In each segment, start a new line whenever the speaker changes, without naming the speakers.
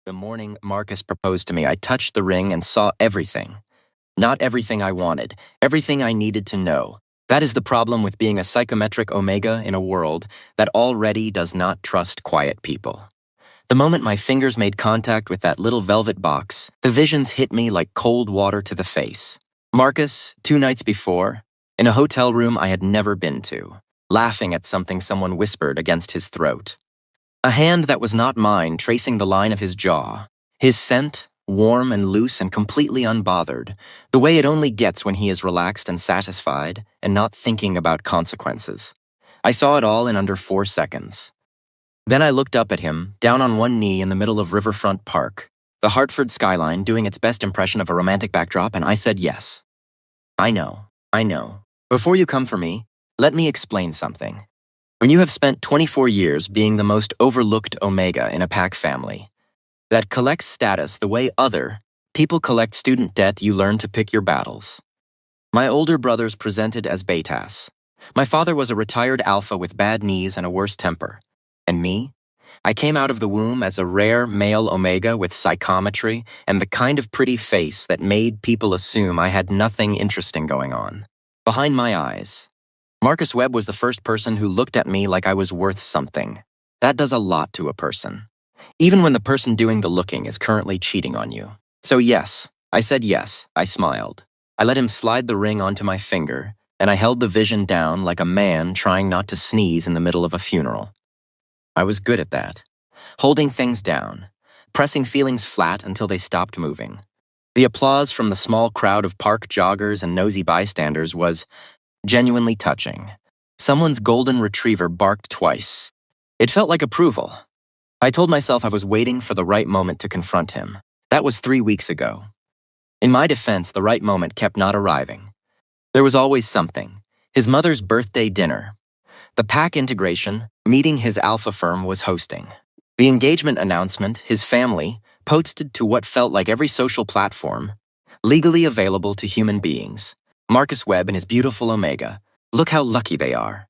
The morning Marcus proposed to me, I touched the ring and saw everything. Not everything I wanted, everything I needed to know. That is the problem with being a psychometric omega in a world that already does not trust quiet people. The moment my fingers made contact with that little velvet box, the visions hit me like cold water to the face. Marcus, 2 nights before, in a hotel room I had never been to, laughing at something someone whispered against his throat. A hand that was not mine tracing the line of his jaw. His scent, warm and loose and completely unbothered, the way it only gets when he is relaxed and satisfied and not thinking about consequences. I saw it all in under 4 seconds. Then I looked up at him, down on one knee in the middle of Riverfront Park, the Hartford skyline doing its best impression of a romantic backdrop, and I said yes. I know. Before you come for me, let me explain something. When you have spent 24 years being the most overlooked omega in a pack family, that collects status the way other people collect student debt, you learn to pick your battles. My older brothers presented as betas. My father was a retired alpha with bad knees and a worse temper. And me? I came out of the womb as a rare male omega with psychometry and the kind of pretty face that made people assume I had nothing interesting going on. Behind my eyes, Marcus Webb was the first person who looked at me like I was worth something. That does a lot to a person, even when the person doing the looking is currently cheating on you. So yes, I said yes. I smiled. I let him slide the ring onto my finger, and I held the vision down like a man trying not to sneeze in the middle of a funeral. I was good at that, holding things down, pressing feelings flat until they stopped moving. The applause from the small crowd of park joggers and nosy bystanders was genuinely touching. Someone's golden retriever barked twice. It felt like approval. I told myself I was waiting for the right moment to confront him. That was 3 weeks ago. In my defense, the right moment kept not arriving. There was always something. His mother's birthday dinner. The pack integration meeting his alpha firm was hosting. The engagement announcement his family posted to what felt like every social platform, legally available to human beings. Marcus Webb and his beautiful omega. Look how lucky they are.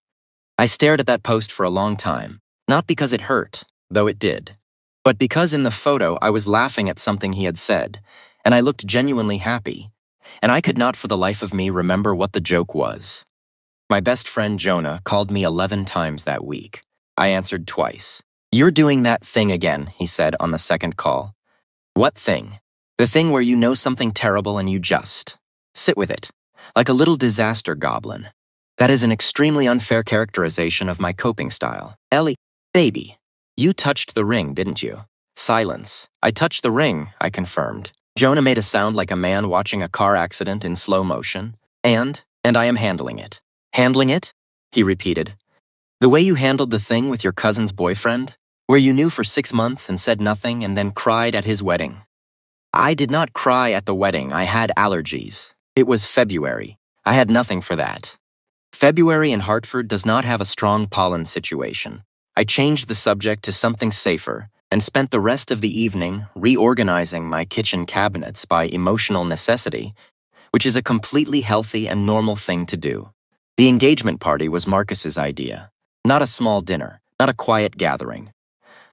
I stared at that post for a long time, not because it hurt, though it did, but because in the photo I was laughing at something he had said, and I looked genuinely happy, and I could not for the life of me remember what the joke was. My best friend Jonah called me 11 times that week. I answered twice. "You're doing that thing again," he said on the second call. "What thing?" "The thing where you know something terrible and you just sit with it, like a little disaster goblin. That is an extremely unfair characterization of my coping style." "Ellie, baby, you touched the ring, didn't you?" Silence. "I touched the ring," I confirmed. Jonah made a sound like a man watching a car accident in slow motion. And I am handling it." "Handling it?" he repeated. "The way you handled the thing with your cousin's boyfriend, where you knew for 6 months and said nothing and then cried at his wedding." "I did not cry at the wedding. I had allergies. It was February. I had nothing for that." February in Hartford does not have a strong pollen situation. I changed the subject to something safer and spent the rest of the evening reorganizing my kitchen cabinets by emotional necessity, which is a completely healthy and normal thing to do. The engagement party was Marcus's idea. Not a small dinner, not a quiet gathering.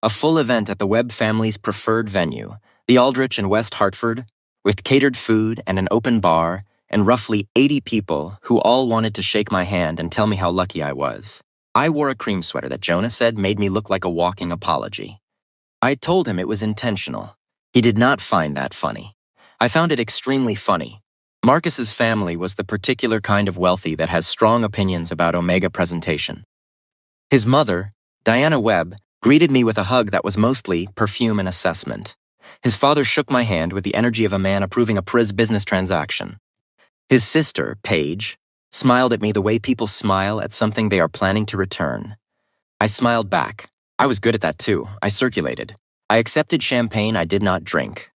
A full event at the Webb family's preferred venue, the Aldrich in West Hartford, with catered food and an open bar, and roughly 80 people who all wanted to shake my hand and tell me how lucky I was. I wore a cream sweater that Jonah said made me look like a walking apology. I told him it was intentional. He did not find that funny. I found it extremely funny. Marcus's family was the particular kind of wealthy that has strong opinions about omega presentation. His mother, Diana Webb, greeted me with a hug that was mostly perfume and assessment. His father shook my hand with the energy of a man approving a business transaction. His sister, Paige, smiled at me the way people smile at something they are planning to return. I smiled back. I was good at that too. I circulated. I accepted champagne I did not drink.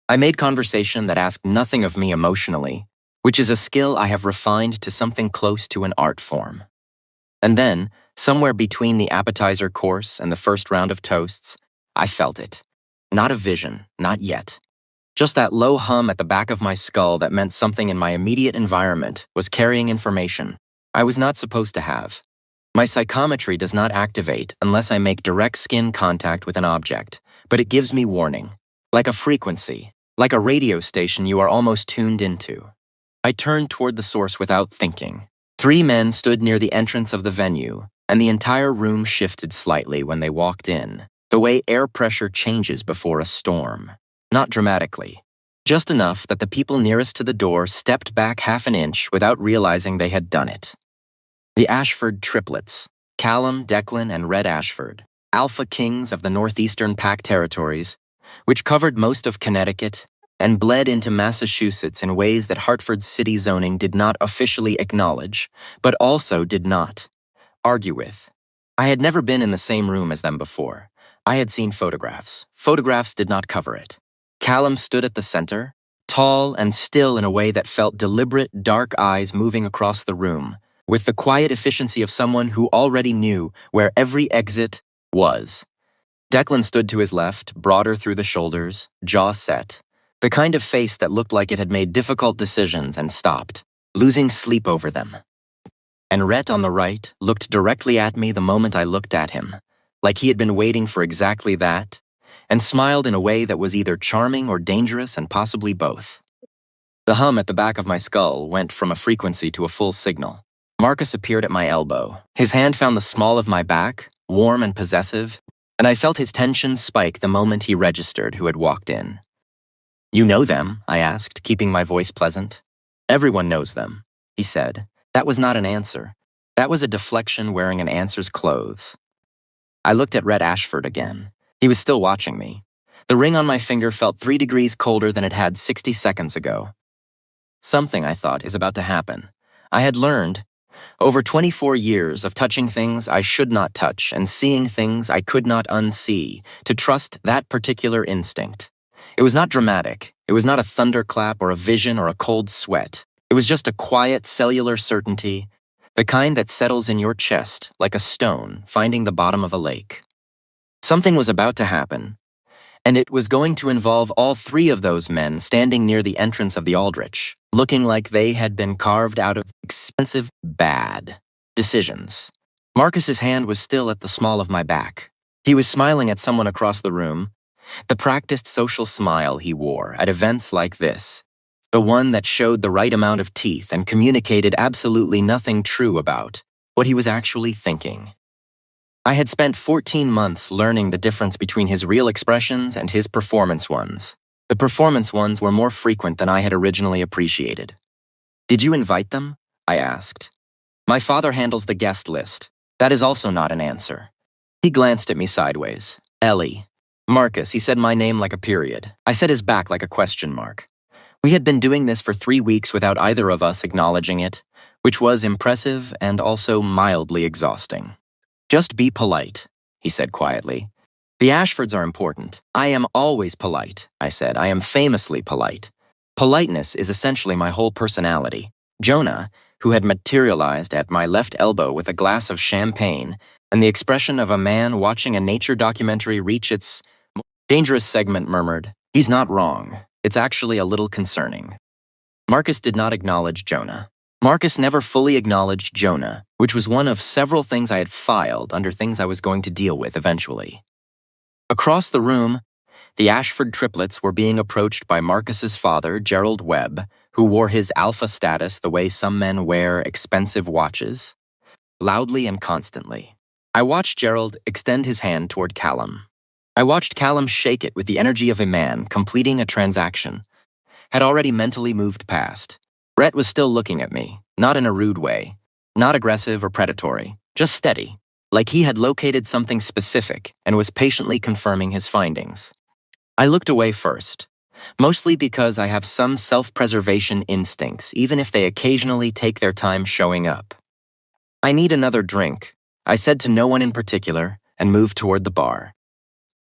I made conversation that asked nothing of me emotionally, which is a skill I have refined to something close to an art form. And then, somewhere between the appetizer course and the first round of toasts, I felt it. Not a vision, not yet. Just that low hum at the back of my skull that meant something in my immediate environment was carrying information I was not supposed to have. My psychometry does not activate unless I make direct skin contact with an object, but it gives me warning. like a frequency, like a radio station you are almost tuned into. I turned toward the source without thinking. 3 men stood near the entrance of the venue, and the entire room shifted slightly when they walked in, the way air pressure changes before a storm. Not dramatically, just enough that the people nearest to the door stepped back half an inch without realizing they had done it. The Ashford triplets, Callum, Declan, and Red Ashford, alpha kings of the northeastern Pac territories, which covered most of Connecticut and bled into Massachusetts in ways that Hartford's city zoning did not officially acknowledge, but also did not argue with. I had never been in the same room as them before. I had seen photographs. Photographs did not cover it. Callum stood at the center, tall and still in a way that felt deliberate, dark eyes moving across the room, with the quiet efficiency of someone who already knew where every exit was. Declan stood to his left, broader through the shoulders, jaw set, the kind of face that looked like it had made difficult decisions and stopped, losing sleep over them. And Rhett on the right looked directly at me the moment I looked at him, like he had been waiting for exactly that, and smiled in a way that was either charming or dangerous and possibly both. The hum at the back of my skull went from a frequency to a full signal. Marcus appeared at my elbow. His hand found the small of my back, warm and possessive, and I felt his tension spike the moment he registered who had walked in. "You know them?" I asked, keeping my voice pleasant. "Everyone knows them," he said. That was not an answer. That was a deflection wearing an answer's clothes. I looked at Red Ashford again. He was still watching me. The ring on my finger felt 3 degrees colder than it had 60 seconds ago. Something, I thought, is about to happen. I had learned, over 24 years of touching things I should not touch and seeing things I could not unsee, to trust that particular instinct. It was not dramatic. It was not a thunderclap or a vision or a cold sweat. It was just a quiet cellular certainty, the kind that settles in your chest like a stone finding the bottom of a lake. Something was about to happen, and it was going to involve all 3 of those men standing near the entrance of the Aldrich, looking like they had been carved out of expensive, bad decisions. Marcus's hand was still at the small of my back. He was smiling at someone across the room, the practiced social smile he wore at events like this, the one that showed the right amount of teeth and communicated absolutely nothing true about what he was actually thinking. I had spent 14 months learning the difference between his real expressions and his performance ones. The performance ones were more frequent than I had originally appreciated. "Did you invite them?" I asked. "My father handles the guest list. That is also not an answer." He glanced at me sideways. "Ellie." "Marcus," he said my name like a period. I said his back like a question mark. We had been doing this for 3 weeks without either of us acknowledging it, which was impressive and also mildly exhausting. "Just be polite," he said quietly. "The Ashfords are important. I am always polite," I said. "I am famously polite. Politeness is essentially my whole personality." Jonah, who had materialized at my left elbow with a glass of champagne and the expression of a man watching a nature documentary reach its dangerous segment, murmured, "He's not wrong. It's actually a little concerning." Marcus did not acknowledge Jonah. Marcus never fully acknowledged Jonah, which was one of several things I had filed under things I was going to deal with eventually. Across the room, the Ashford triplets were being approached by Marcus's father, Gerald Webb, who wore his alpha status the way some men wear expensive watches, loudly and constantly. I watched Gerald extend his hand toward Callum. I watched Callum shake it with the energy of a man completing a transaction, had already mentally moved past. Rhett was still looking at me, not in a rude way, not aggressive or predatory, just steady, like he had located something specific and was patiently confirming his findings. I looked away first, mostly because I have some self-preservation instincts, even if they occasionally take their time showing up. "I need another drink," I said to no one in particular, and moved toward the bar.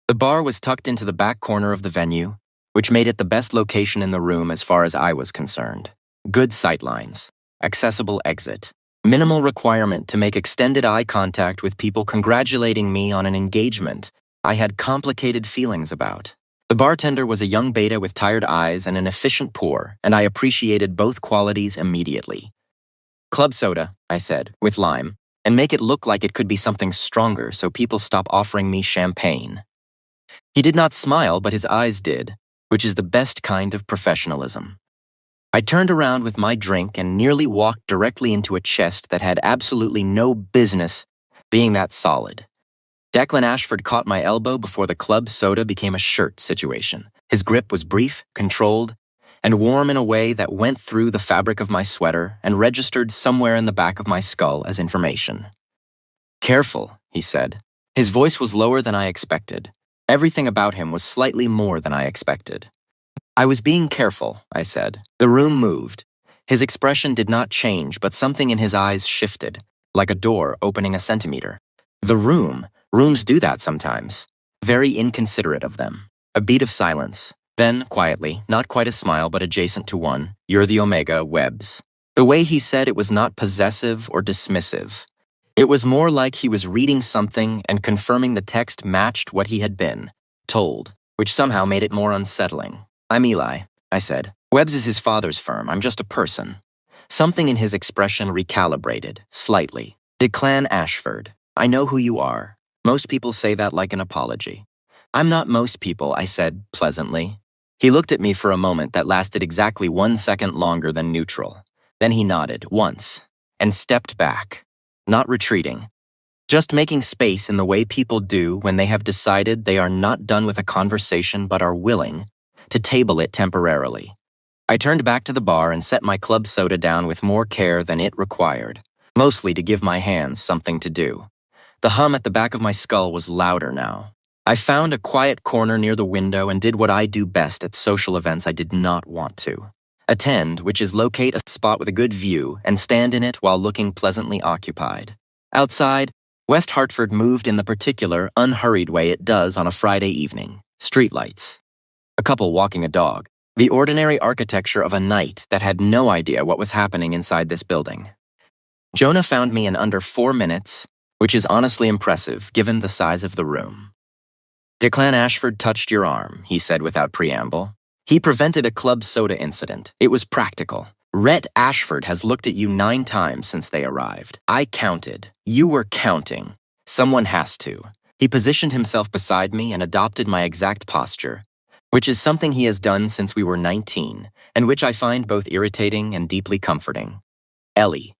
The bar was tucked into the back corner of the venue, which made it the best location in the room as far as I was concerned. Good sightlines, accessible exit, minimal requirement to make extended eye contact with people congratulating me on an engagement I had complicated feelings about. The bartender was a young beta with tired eyes and an efficient pour, and I appreciated both qualities immediately. "Club soda," I said, "with lime, and make it look like it could be something stronger so people stop offering me champagne." He did not smile, but his eyes did, which is the best kind of professionalism. I turned around with my drink and nearly walked directly into a chest that had absolutely no business being that solid. Declan Ashford caught my elbow before the club soda became a shirt situation. His grip was brief, controlled, and warm in a way that went through the fabric of my sweater and registered somewhere in the back of my skull as information. "Careful," he said. His voice was lower than I expected. Everything about him was slightly more than I expected. "I was being careful," I said. The room moved. His expression did not change, but something in his eyes shifted, like a door opening a centimeter. Rooms do that sometimes. Very inconsiderate of them. A beat of silence. Then, quietly, not quite a smile but adjacent to one, "You're the Omega, Webbs." The way he said it was not possessive or dismissive. It was more like he was reading something and confirming the text matched what he had been told, which somehow made it more unsettling. "I'm Eli," I said. "Webbs is his father's firm. I'm just a person." Something in his expression recalibrated, slightly. "Declan Ashford, I know who you are." Most people say that like an apology. "I'm not most people," I said pleasantly. He looked at me for a moment that lasted exactly 1 second longer than neutral. Then he nodded, once, and stepped back, not retreating, just making space in the way people do when they have decided they are not done with a conversation but are willing to table it temporarily. I turned back to the bar and set my club soda down with more care than it required, mostly to give my hands something to do. The hum at the back of my skull was louder now. I found a quiet corner near the window and did what I do best at social events I did not want to attend, which is locate a spot with a good view and stand in it while looking pleasantly occupied. Outside, West Hartford moved in the particular, unhurried way it does on a Friday evening. Streetlights. A couple walking a dog. The ordinary architecture of a night that had no idea what was happening inside this building. Jonah found me in under 4 minutes, which is honestly impressive given the size of the room. "Declan Ashford touched your arm," he said without preamble. "He prevented a club soda incident. It was practical. Rhett Ashford has looked at you 9 times since they arrived. I counted. You were counting. Someone has to." He positioned himself beside me and adopted my exact posture, which is something he has done since we were 19, and which I find both irritating and deeply comforting. "Ellie,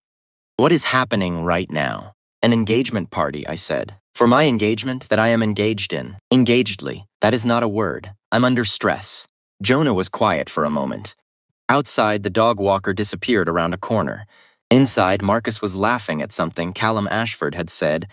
what is happening right now?" "An engagement party," I said. "For my engagement that I am engaged in. Engagedly. That is not a word. I'm under stress." Jonah was quiet for a moment. Outside, the dog walker disappeared around a corner. Inside, Marcus was laughing at something Callum Ashford had said,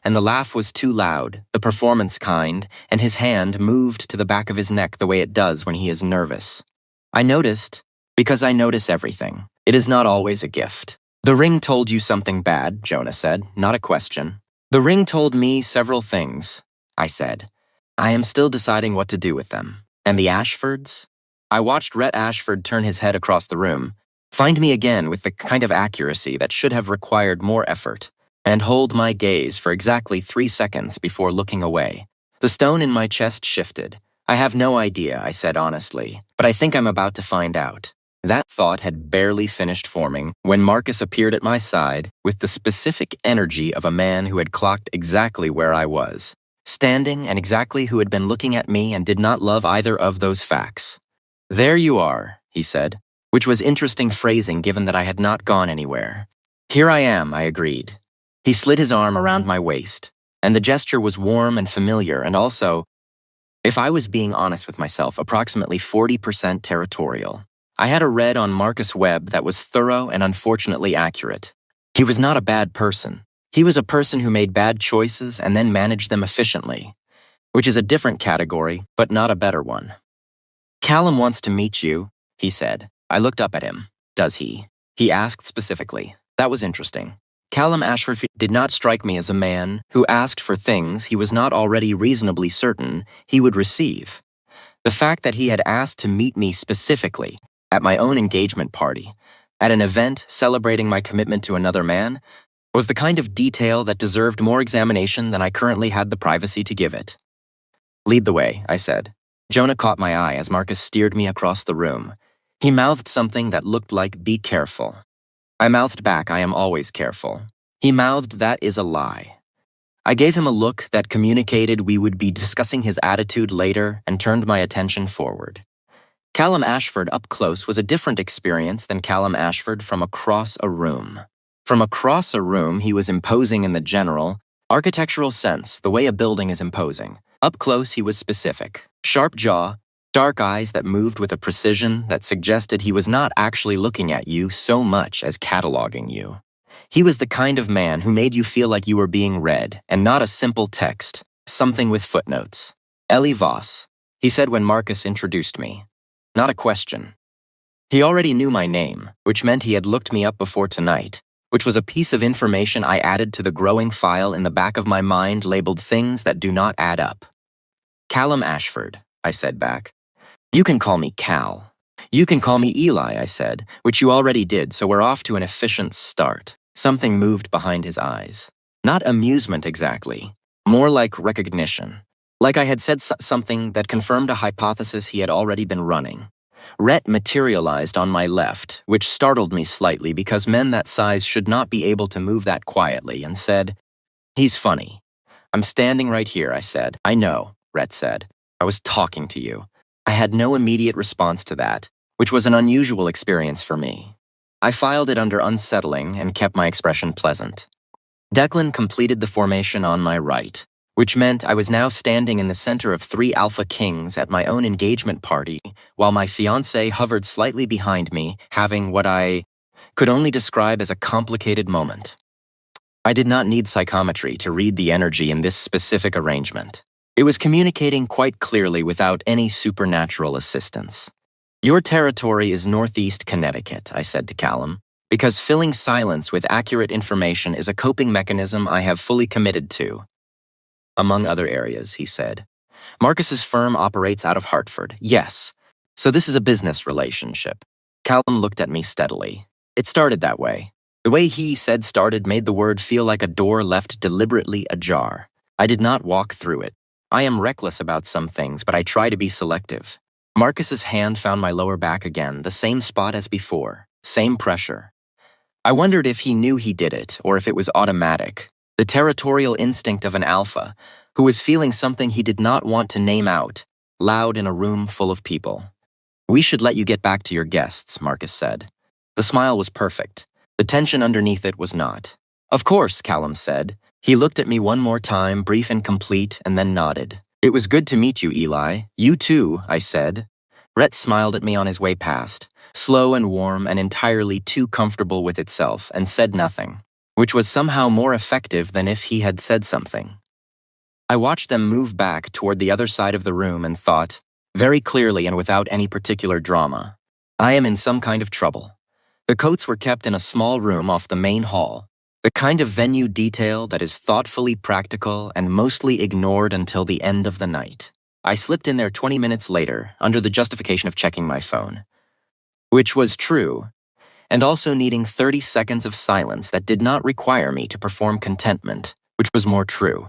and the laugh was too loud, the performance kind, and his hand moved to the back of his neck the way it does when he is nervous. I noticed, because I notice everything. It is not always a gift. "The ring told you something bad," Jonah said, not a question. "The ring told me several things," I said. "I am still deciding what to do with them." "And the Ashfords?" I watched Rhett Ashford turn his head across the room, find me again with the kind of accuracy that should have required more effort, and hold my gaze for exactly 3 seconds before looking away. The stone in my chest shifted. "I have no idea," I said honestly, "but I think I'm about to find out." That thought had barely finished forming when Marcus appeared at my side with the specific energy of a man who had clocked exactly where I was, standing, and exactly who had been looking at me and did not love either of those facts. "There you are," he said, which was interesting phrasing given that I had not gone anywhere. "Here I am," I agreed. He slid his arm around my waist, and the gesture was warm and familiar and also, if I was being honest with myself, approximately 40% territorial. I had a read on Marcus Webb that was thorough and unfortunately accurate. He was not a bad person. He was a person who made bad choices and then managed them efficiently, which is a different category, but not a better one. "Callum wants to meet you," he said. I looked up at him. "Does he?" He asked specifically. That was interesting. Callum Ashford did not strike me as a man who asked for things he was not already reasonably certain he would receive. The fact that he had asked to meet me specifically at my own engagement party, at an event celebrating my commitment to another man, was the kind of detail that deserved more examination than I currently had the privacy to give it. "Lead the way," I said. Jonah caught my eye as Marcus steered me across the room. He mouthed something that looked like, "Be careful." I mouthed back, "I am always careful." He mouthed, "That is a lie." I gave him a look that communicated we would be discussing his attitude later and turned my attention forward. Callum Ashford up close was a different experience than Callum Ashford from across a room. From across a room, he was imposing in the general, architectural sense, the way a building is imposing. Up close, he was specific. Sharp jaw, dark eyes that moved with a precision that suggested he was not actually looking at you so much as cataloging you. He was the kind of man who made you feel like you were being read, and not a simple text, something with footnotes. Ellie Voss, he said when Marcus introduced me. Not a question. He already knew my name, which meant he had looked me up before tonight, which was a piece of information I added to the growing file in the back of my mind labeled things that do not add up. Callum Ashford, I said back. You can call me Cal. You can call me Eli, I said, which you already did, so we're off to an efficient start. Something moved behind his eyes. Not amusement exactly, more like recognition. Like I had said something that confirmed a hypothesis he had already been running. Rhett materialized on my left, which startled me slightly because men that size should not be able to move that quietly, and said, "He's funny." "I'm standing right here," I said. "I know," Rhett said. "I was talking to you." I had no immediate response to that, which was an unusual experience for me. I filed it under unsettling and kept my expression pleasant. Declan completed the formation on my right, which meant I was now standing in the center of 3 alpha kings at my own engagement party, while my fiancé hovered slightly behind me, having what I could only describe as a complicated moment. I did not need psychometry to read the energy in this specific arrangement. It was communicating quite clearly without any supernatural assistance. "Your territory is Northeast Connecticut," I said to Callum, "because filling silence with accurate information is a coping mechanism I have fully committed to." "Among other areas," he said. "Marcus's firm operates out of Hartford." "Yes. So this is a business relationship." Callum looked at me steadily. "It started that way." The way he said started made the word feel like a door left deliberately ajar. I did not walk through it. I am reckless about some things, but I try to be selective. Marcus's hand found my lower back again, the same spot as before, same pressure. I wondered if he knew he did it, or if it was automatic. The territorial instinct of an alpha, who was feeling something he did not want to name out, loud in a room full of people. "We should let you get back to your guests," Marcus said. The smile was perfect. The tension underneath it was not. "Of course," Callum said. He looked at me one more time, brief and complete, and then nodded. "It was good to meet you, Eli." "You too," I said. Rhett smiled at me on his way past, slow and warm and entirely too comfortable with itself, and said nothing, which was somehow more effective than if he had said something. I watched them move back toward the other side of the room and thought, very clearly and without any particular drama, I am in some kind of trouble. The coats were kept in a small room off the main hall, the kind of venue detail that is thoughtfully practical and mostly ignored until the end of the night. I slipped in there 20 minutes later, under the justification of checking my phone. Which was true, and also needing 30 seconds of silence that did not require me to perform contentment, which was more true.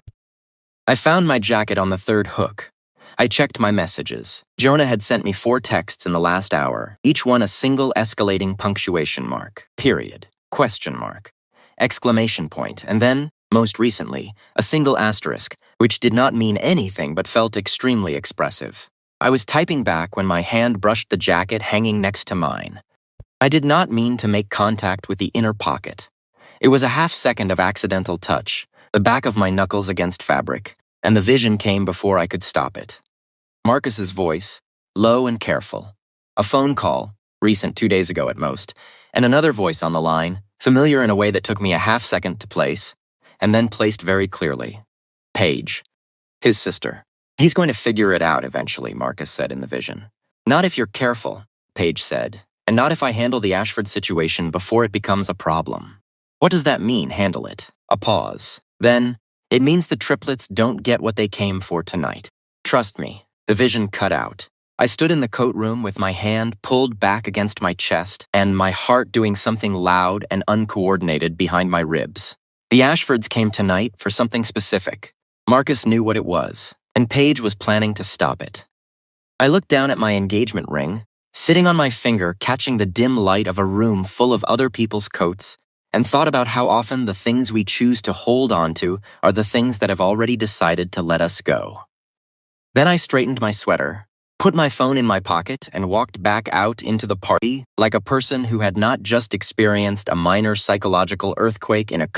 I found my jacket on the 3rd hook. I checked my messages. Jonah had sent me 4 texts in the last hour, each one a single escalating punctuation mark, period, question mark, exclamation point, and then, most recently, a single asterisk, which did not mean anything but felt extremely expressive. I was typing back when my hand brushed the jacket hanging next to mine. I did not mean to make contact with the inner pocket. It was a half-second of accidental touch, the back of my knuckles against fabric, and the vision came before I could stop it. Marcus's voice, low and careful. A phone call, recent 2 days ago at most, and another voice on the line, familiar in a way that took me a half-second to place, and then placed very clearly. Paige. His sister. "He's going to figure it out eventually," Marcus said in the vision. "Not if you're careful," Paige said, "and not if I handle the Ashford situation before it becomes a problem." "What does that mean, handle it?" A pause. Then, "It means the triplets don't get what they came for tonight. Trust me." The vision cut out. I stood in the coat room with my hand pulled back against my chest and my heart doing something loud and uncoordinated behind my ribs. The Ashfords came tonight for something specific. Marcus knew what it was, and Paige was planning to stop it. I looked down at my engagement ring, sitting on my finger catching the dim light of a room full of other people's coats, and thought about how often the things we choose to hold on to are the things that have already decided to let us go. Then I straightened my sweater, put my phone in my pocket, and walked back out into the party like a person who had not just experienced a minor psychological earthquake in a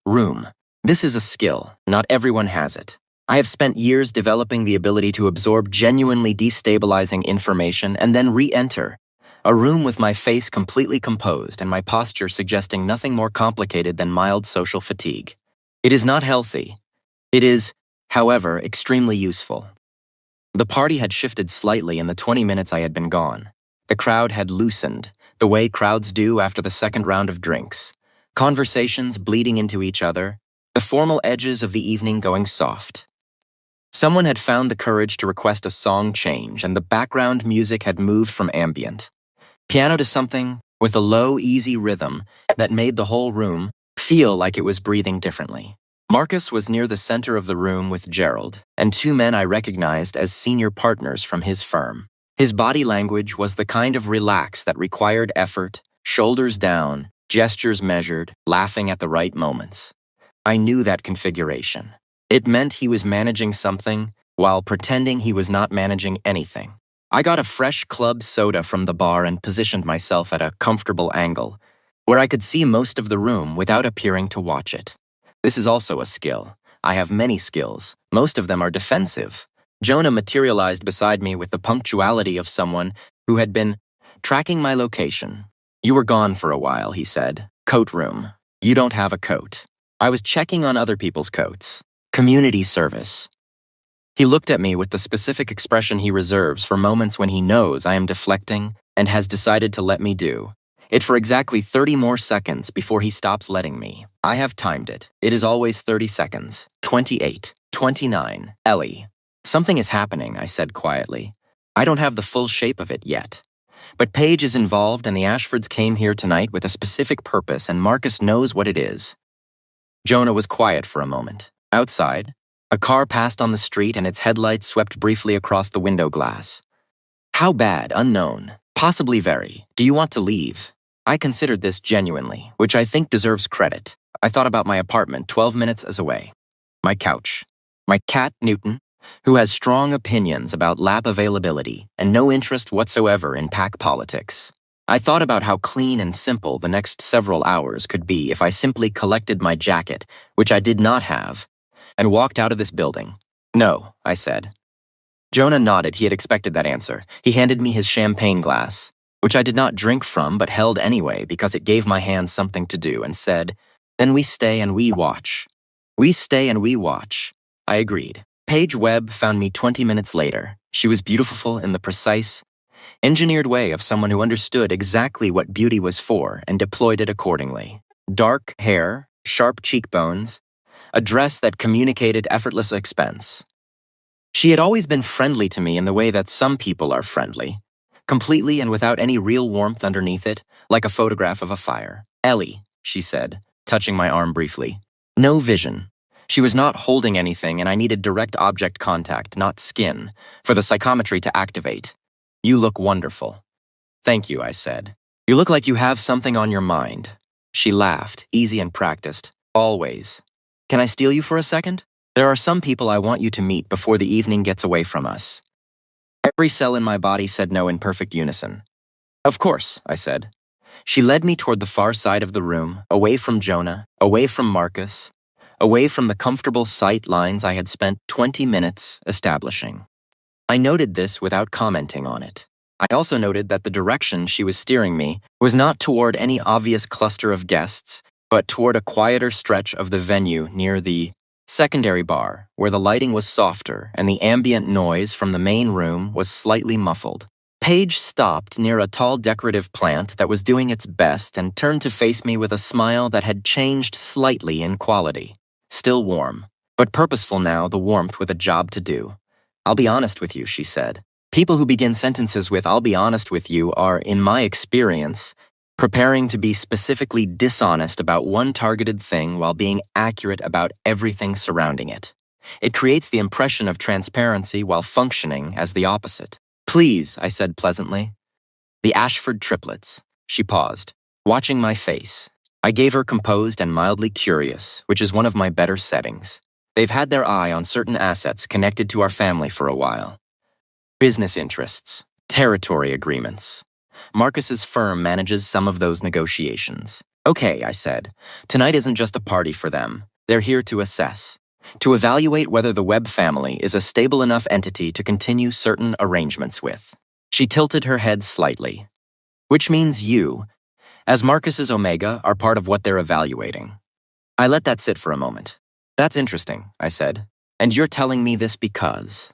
room. This is a skill. Not everyone has it. I have spent years developing the ability to absorb genuinely destabilizing information and then re-enter a room with my face completely composed and my posture suggesting nothing more complicated than mild social fatigue. It is not healthy. It is, however, extremely useful. The party had shifted slightly in the 20 minutes I had been gone. The crowd had loosened, the way crowds do after the second round of drinks. Conversations bleeding into each other, the formal edges of the evening going soft. Someone had found the courage to request a song change, and the background music had moved from ambient piano to something with a low, easy rhythm that made the whole room feel like it was breathing differently. Marcus was near the center of the room with Gerald, and two men I recognized as senior partners from his firm. His body language was the kind of relax that required effort, shoulders down, gestures measured, laughing at the right moments. I knew that configuration. It meant he was managing something while pretending he was not managing anything. I got a fresh club soda from the bar and positioned myself at a comfortable angle, where I could see most of the room without appearing to watch it. This is also a skill. I have many skills. Most of them are defensive. Jonah materialized beside me with the punctuality of someone who had been tracking my location. "You were gone for a while," he said. "Coat room. You don't have a coat." I was checking on other people's coats. Community service. He looked at me with the specific expression he reserves for moments when he knows I am deflecting and has decided to let me do it for exactly 30 more seconds before he stops letting me. I have timed it. It is always 30 seconds. 28. 29. Ellie. "Something is happening," I said quietly. "I don't have the full shape of it yet. But Paige is involved and the Ashfords came here tonight with a specific purpose and Marcus knows what it is." Jonah was quiet for a moment. Outside, a car passed on the street and its headlights swept briefly across the window glass. "How bad? Unknown. Possibly very. Do you want to leave?" I considered this genuinely, which I think deserves credit. I thought about my apartment 12 minutes away. My couch. My cat, Newton, who has strong opinions about lap availability and no interest whatsoever in pack politics. I thought about how clean and simple the next several hours could be if I simply collected my jacket, which I did not have, and walked out of this building. "No," I said. Jonah nodded. He had expected that answer. He handed me his champagne glass, which I did not drink from but held anyway because it gave my hands something to do, and said, "Then we stay and we watch." "We stay and we watch." I agreed. Paige Webb found me 20 minutes later. She was beautiful in the precise, engineered way of someone who understood exactly what beauty was for and deployed it accordingly. Dark hair, sharp cheekbones, a dress that communicated effortless expense. She had always been friendly to me in the way that some people are friendly, completely and without any real warmth underneath it, like a photograph of a fire. "Ellie," she said, touching my arm briefly. No vision. She was not holding anything and I needed direct object contact, not skin, for the psychometry to activate. "You look wonderful." "Thank you," I said. "You look like you have something on your mind." She laughed, easy and practiced. "Always. Can I steal you for a second? There are some people I want you to meet before the evening gets away from us." Every cell in my body said no in perfect unison. "Of course," I said. She led me toward the far side of the room, away from Jonah, away from Marcus, away from the comfortable sight lines I had spent 20 minutes establishing. I noted this without commenting on it. I also noted that the direction she was steering me was not toward any obvious cluster of guests, but toward a quieter stretch of the venue near the secondary bar, where the lighting was softer and the ambient noise from the main room was slightly muffled. Paige stopped near a tall decorative plant that was doing its best and turned to face me with a smile that had changed slightly in quality. Still warm, but purposeful now, the warmth with a job to do. "I'll be honest with you," she said. "People who begin sentences with 'I'll be honest with you' are, in my experience, preparing to be specifically dishonest about one targeted thing while being accurate about everything surrounding it. It creates the impression of transparency while functioning as the opposite." "Please," I said pleasantly. "The Ashford triplets." She paused, watching my face. I gave her composed and mildly curious, which is one of my better settings. They've had their eye on certain assets connected to our family for a while. Business interests, territory agreements. Marcus's firm manages some of those negotiations. Okay, I said. Tonight isn't just a party for them. They're here to assess, to evaluate whether the Webb family is a stable enough entity to continue certain arrangements with. She tilted her head slightly. Which means you, as Marcus's Omega, are part of what they're evaluating. I let that sit for a moment. That's interesting, I said. And you're telling me this because?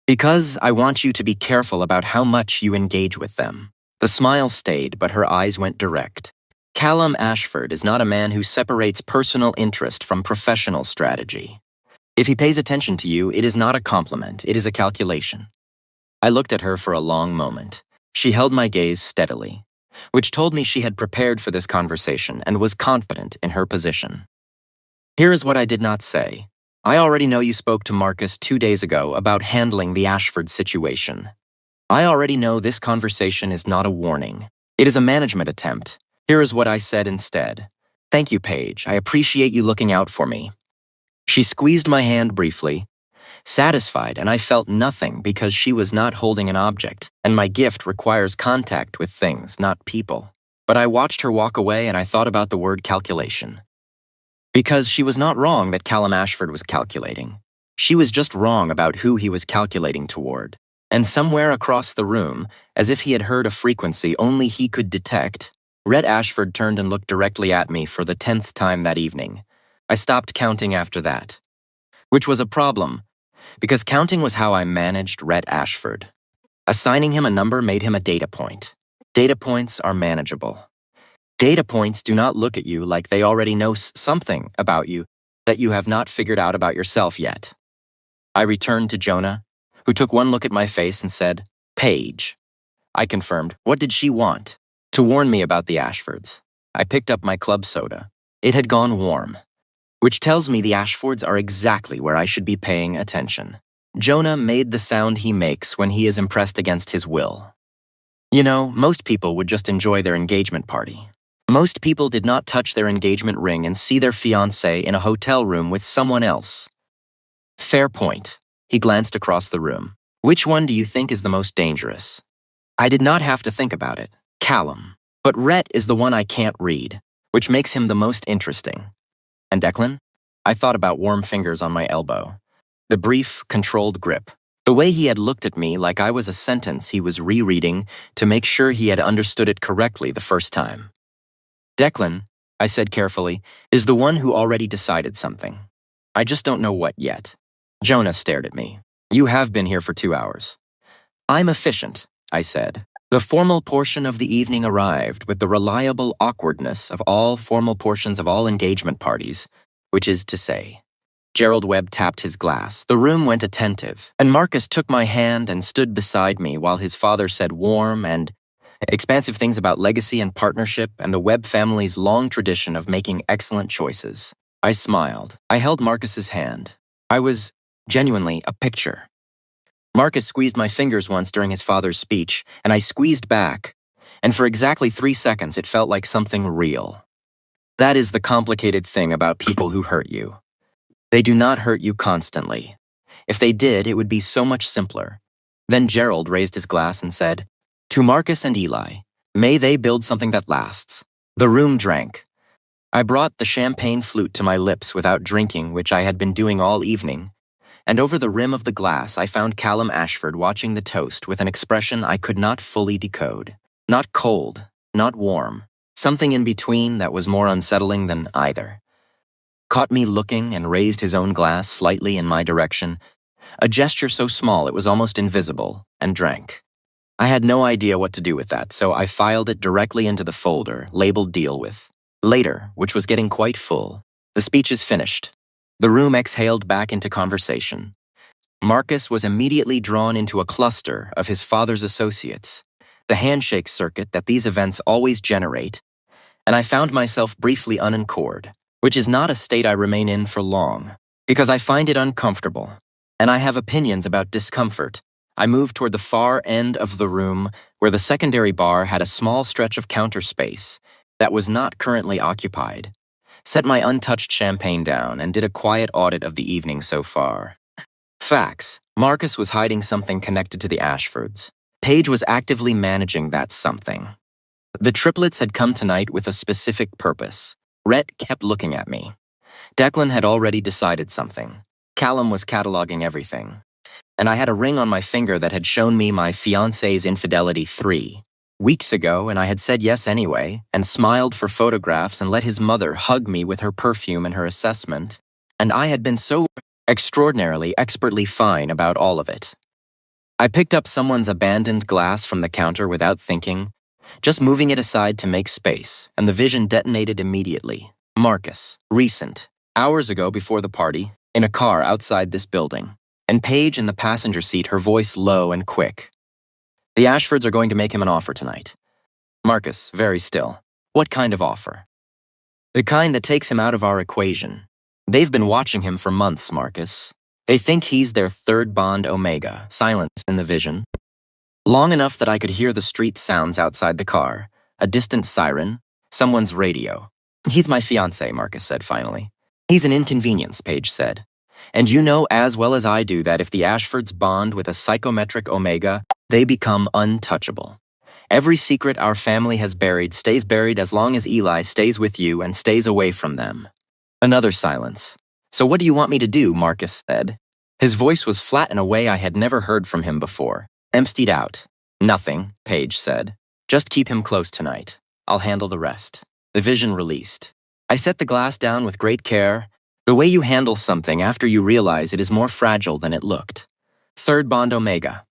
Because I want you to be careful about how much you engage with them. The smile stayed, but her eyes went direct. Callum Ashford is not a man who separates personal interest from professional strategy. If he pays attention to you, it is not a compliment, it is a calculation. I looked at her for a long moment. She held my gaze steadily, which told me she had prepared for this conversation and was confident in her position. Here is what I did not say. I already know you spoke to Marcus 2 days ago about handling the Ashford situation. I already know this conversation is not a warning. It is a management attempt. Here is what I said instead. Thank you, Paige. I appreciate you looking out for me. She squeezed my hand briefly, satisfied, and I felt nothing because she was not holding an object, and my gift requires contact with things, not people. But I watched her walk away and I thought about the word calculation. Because she was not wrong that Callum Ashford was calculating. She was just wrong about who he was calculating toward. And somewhere across the room, as if he had heard a frequency only he could detect, Red Ashford turned and looked directly at me for the 10th time that evening. I stopped counting after that. Which was a problem, because counting was how I managed Red Ashford. Assigning him a number made him a data point. Data points are manageable. Data points do not look at you like they already know something about you that you have not figured out about yourself yet. I returned to Jonah, who took one look at my face and said, Paige. I confirmed, what did she want? To warn me about the Ashfords. I picked up my club soda. It had gone warm, which tells me the Ashfords are exactly where I should be paying attention. Jonah made the sound he makes when he is impressed against his will. You know, most people would just enjoy their engagement party. Most people did not touch their engagement ring and see their fiancé in a hotel room with someone else. Fair point. He glanced across the room. Which one do you think is the most dangerous? I did not have to think about it. Callum. But Rhett is the one I can't read, which makes him the most interesting. And Declan? I thought about warm fingers on my elbow. The brief, controlled grip. The way he had looked at me like I was a sentence he was rereading to make sure he had understood it correctly the first time. Declan, I said carefully, is the one who already decided something. I just don't know what yet. Jonah stared at me. You have been here for 2 hours. I'm efficient, I said. The formal portion of the evening arrived with the reliable awkwardness of all formal portions of all engagement parties, which is to say. Gerald Webb tapped his glass. The room went attentive, and Marcus took my hand and stood beside me while his father said warm and expansive things about legacy and partnership and the Webb family's long tradition of making excellent choices. I smiled. I held Marcus's hand. I was, genuinely, a picture. Marcus squeezed my fingers once during his father's speech, and I squeezed back, and for exactly 3 seconds it felt like something real. That is the complicated thing about people who hurt you. They do not hurt you constantly. If they did, it would be so much simpler. Then Gerald raised his glass and said, To Marcus and Eli, may they build something that lasts. The room drank. I brought the champagne flute to my lips without drinking, which I had been doing all evening, and over the rim of the glass I found Callum Ashford watching the toast with an expression I could not fully decode. Not cold, not warm, something in between that was more unsettling than either. Caught me looking and raised his own glass slightly in my direction, a gesture so small it was almost invisible, and drank. I had no idea what to do with that, so I filed it directly into the folder, labeled Deal With. Later, which was getting quite full. The speech is finished. The room exhaled back into conversation. Marcus was immediately drawn into a cluster of his father's associates, the handshake circuit that these events always generate, and I found myself briefly unanchored, which is not a state I remain in for long, because I find it uncomfortable, and I have opinions about discomfort. I moved toward the far end of the room where the secondary bar had a small stretch of counter space, that was not currently occupied, set my untouched champagne down, and did a quiet audit of the evening so far. Facts. Marcus was hiding something connected to the Ashfords. Paige was actively managing that something. The triplets had come tonight with a specific purpose. Rhett kept looking at me. Declan had already decided something. Callum was cataloging everything. And I had a ring on my finger that had shown me my fiancé's infidelity 3 weeks ago, and I had said yes anyway, and smiled for photographs and let his mother hug me with her perfume and her assessment, and I had been so extraordinarily, expertly fine about all of it. I picked up someone's abandoned glass from the counter without thinking, just moving it aside to make space, and the vision detonated immediately. Marcus, recent, hours ago before the party, in a car outside this building, and Paige in the passenger seat, her voice low and quick. The Ashfords are going to make him an offer tonight. Marcus, very still. What kind of offer? The kind that takes him out of our equation. They've been watching him for months, Marcus. They think he's their third bond omega, silence in the vision. Long enough that I could hear the street sounds outside the car, a distant siren, someone's radio. He's my fiancé, Marcus said finally. He's an inconvenience, Paige said. And you know as well as I do that if the Ashfords bond with a psychometric omega, they become untouchable. Every secret our family has buried stays buried as long as Eli stays with you and stays away from them. Another silence. So what do you want me to do, Marcus said. His voice was flat in a way I had never heard from him before. Emptied out. Nothing, Paige said. Just keep him close tonight. I'll handle the rest. The vision released. I set the glass down with great care, the way you handle something after you realize it is more fragile than it looked. Third bond omega.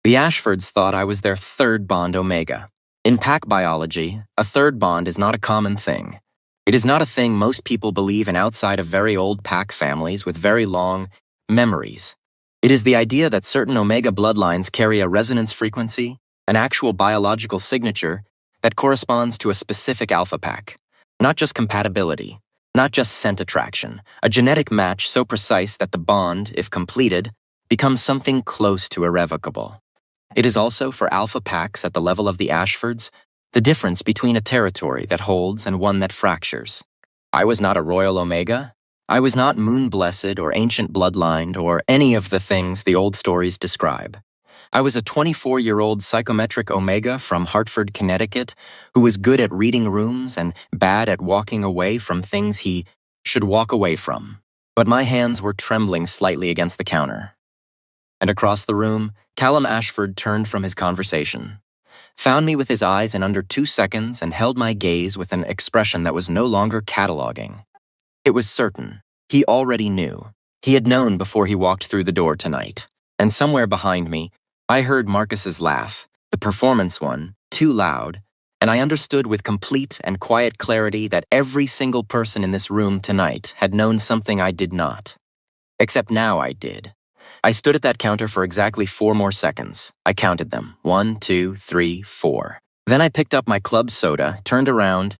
The Ashfords thought I was their third bond omega. In pack biology, a third bond is not a common thing. It is not a thing most people believe in outside of very old pack families with very long memories. It is the idea that certain omega bloodlines carry a resonance frequency, an actual biological signature that corresponds to a specific alpha pack. Not just compatibility, not just scent attraction, a genetic match so precise that the bond, if completed, becomes something close to irrevocable. It is also, for alpha packs at the level of the Ashfords, the difference between a territory that holds and one that fractures. I was not a royal omega. I was not moon-blessed or ancient bloodlined or any of the things the old stories describe. I was a 24-year-old psychometric omega from Hartford, Connecticut, who was good at reading rooms and bad at walking away from things he should walk away from. But my hands were trembling slightly against the counter. And across the room, Callum Ashford turned from his conversation, found me with his eyes in under 2 seconds, and held my gaze with an expression that was no longer cataloging. It was certain. He already knew. He had known before he walked through the door tonight. And somewhere behind me, I heard Marcus's laugh, the performance one, too loud, and I understood with complete and quiet clarity that every single person in this room tonight had known something I did not. Except now I did. I stood at that counter for exactly 4 more seconds. I counted them. 1, 2, 3, 4. Then I picked up my club soda, turned around,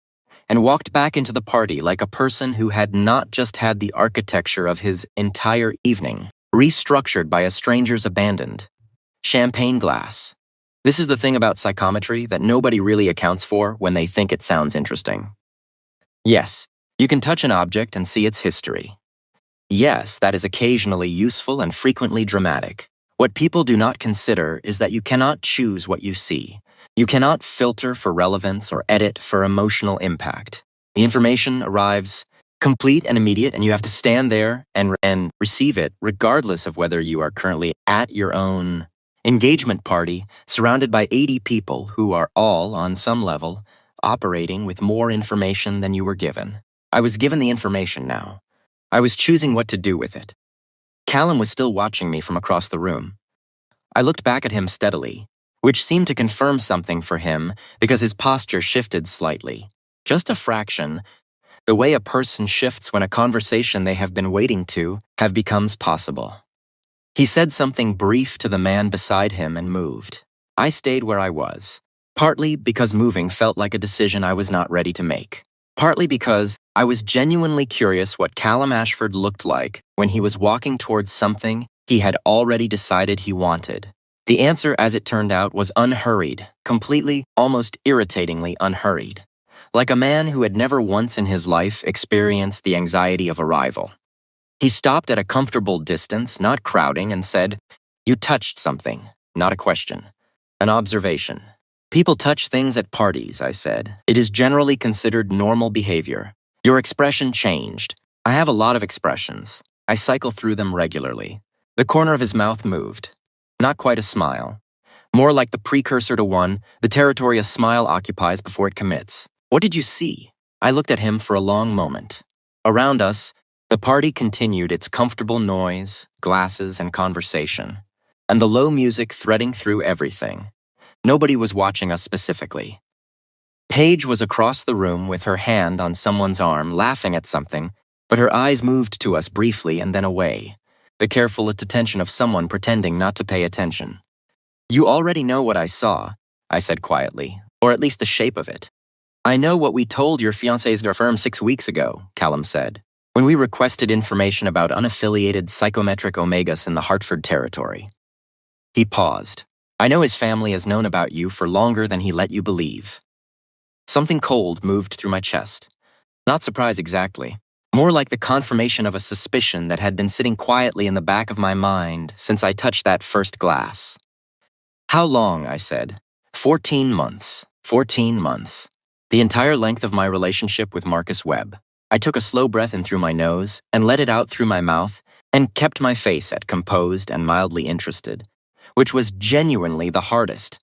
and walked back into the party like a person who had not just had the architecture of his entire evening restructured by a stranger's abandoned champagne glass. This is the thing about psychometry that nobody really accounts for when they think it sounds interesting. Yes, you can touch an object and see its history. Yes, that is occasionally useful and frequently dramatic. What people do not consider is that you cannot choose what you see. You cannot filter for relevance or edit for emotional impact. The information arrives complete and immediate, and you have to stand there and receive it regardless of whether you are currently at your own engagement party surrounded by 80 people who are all, on some level, operating with more information than you were given. I was given the information now. I was choosing what to do with it. Callum was still watching me from across the room. I looked back at him steadily, which seemed to confirm something for him because his posture shifted slightly. Just a fraction, the way a person shifts when a conversation they have been waiting to becomes possible. He said something brief to the man beside him and moved. I stayed where I was, partly because moving felt like a decision I was not ready to make, partly because I was genuinely curious what Callum Ashford looked like when he was walking towards something he had already decided he wanted. The answer, as it turned out, was unhurried, completely, almost irritatingly unhurried. like a man who had never once in his life experienced the anxiety of arrival. He stopped at a comfortable distance, not crowding, and said, "You touched something," not a question, an observation. "People touch things at parties," I said. "It is generally considered normal behavior." Your expression changed. I have a lot of expressions. I cycle through them regularly. The corner of his mouth moved. Not quite a smile. More like the precursor to one, the territory a smile occupies before it commits. "What did you see?" I looked at him for a long moment. Around us, the party continued its comfortable noise, glasses, and conversation, and the low music threading through everything. Nobody was watching us specifically. Paige was across the room with her hand on someone's arm, laughing at something, but her eyes moved to us briefly and then away, the careful attention of someone pretending not to pay attention. "You already know what I saw," I said quietly, "or at least the shape of it." "I know what we told your fiancé's firm 6 weeks ago," Callum said, "when we requested information about unaffiliated psychometric omegas in the Hartford territory." He paused. "I know his family has known about you for longer than he let you believe." Something cold moved through my chest. Not surprise exactly. More like the confirmation of a suspicion that had been sitting quietly in the back of my mind since I touched that first glass. "How long?" I said. 14 months. 14 months. The entire length of my relationship with Marcus Webb. I took a slow breath in through my nose and let it out through my mouth and kept my face at composed and mildly interested, which was genuinely the hardest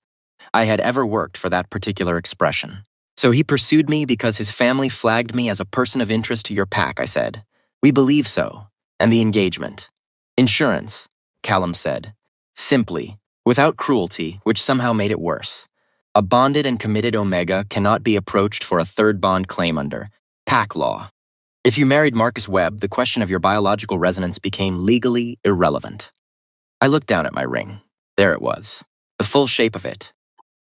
I had ever worked for that particular expression. "So he pursued me because his family flagged me as a person of interest to your pack," I said. "We believe so. And the engagement." "Insurance," Callum said. Simply, without cruelty, which somehow made it worse. "A bonded and committed Omega cannot be approached for a third bond claim under pack law. If you married Marcus Webb, the question of your biological resonance became legally irrelevant." I looked down at my ring. There it was, the full shape of it.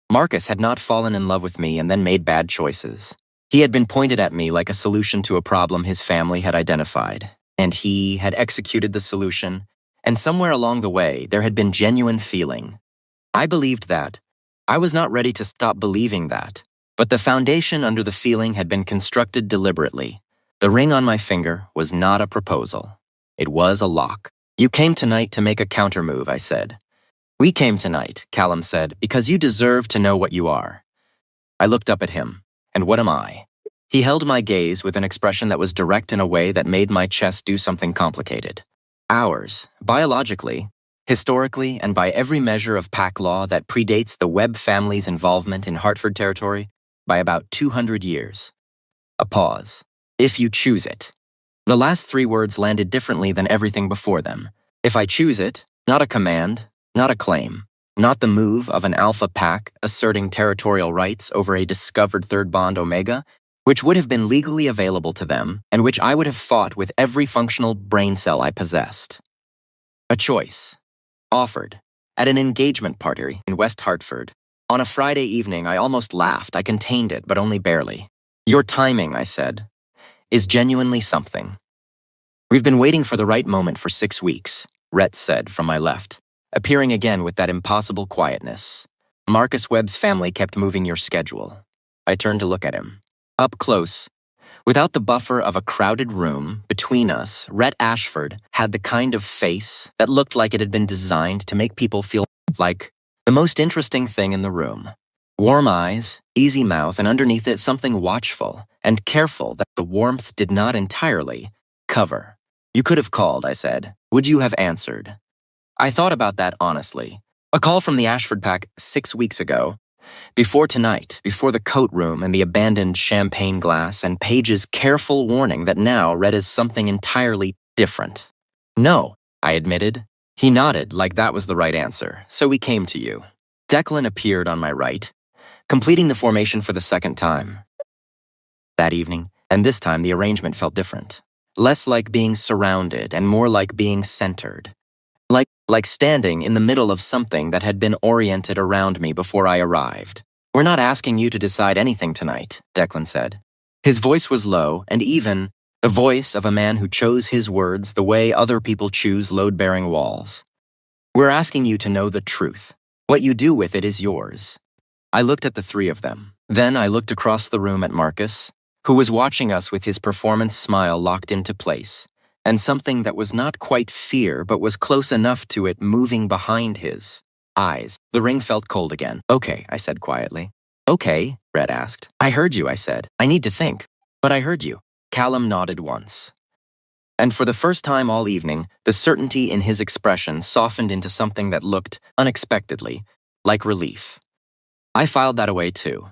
Marcus had not fallen in love with me and then made bad choices. He had been pointed at me like a solution to a problem his family had identified, and he had executed the solution, and somewhere along the way there had been genuine feeling. I believed that. I was not ready to stop believing that, but the foundation under the feeling had been constructed deliberately. The ring on my finger was not a proposal. It was a lock. "You came tonight to make a countermove," I said. "We came tonight," Callum said, "because you deserve to know what you are." I looked up at him. "And what am I?" He held my gaze with an expression that was direct in a way that made my chest do something complicated. "Ours, biologically, historically, and by every measure of pack law that predates the Webb family's involvement in Hartford territory by about 200 years. A pause. "If you choose it." The last 3 words landed differently than everything before them. If I choose it, not a command, not a claim, not the move of an alpha pack asserting territorial rights over a discovered third bond Omega, which would have been legally available to them and which I would have fought with every functional brain cell I possessed. A choice. Offered. At an engagement party in West Hartford. On a Friday evening, I almost laughed. I contained it, but only barely. "Your timing," I said, "is genuinely something." "We've been waiting for the right moment for 6 weeks, Rhett said from my left, appearing again with that impossible quietness. "Marcus Webb's family kept moving your schedule." I turned to look at him. Up close, without the buffer of a crowded room between us, Rhett Ashford had the kind of face that looked like it had been designed to make people feel like the most interesting thing in the room. Warm eyes, easy mouth, and underneath it something watchful and careful that the warmth did not entirely cover. "You could have called," I said. "Would you have answered?" I thought about that honestly. A call from the Ashford pack 6 weeks ago. Before tonight, before the coat room and the abandoned champagne glass and Paige's careful warning that now read as something entirely different. "No," I admitted. He nodded like that was the right answer, "so we came to you." Declan appeared on my right, completing the formation for the second time that evening, and this time the arrangement felt different. Less like being surrounded and more like being centered. Like standing in the middle of something that had been oriented around me before I arrived. "We're not asking you to decide anything tonight," Declan said. His voice was low and even, the voice of a man who chose his words the way other people choose load-bearing walls. "We're asking you to know the truth. What you do with it is yours." I looked at the 3 of them. Then I looked across the room at Marcus, who was watching us with his performance smile locked into place, and something that was not quite fear but was close enough to it moving behind his eyes. The ring felt cold again. "Okay," I said quietly. "Okay," Red asked. "I heard you," I said. "I need to think." "But I heard you." Callum nodded once. And for the first time all evening, the certainty in his expression softened into something that looked, unexpectedly, like relief. I filed that away too.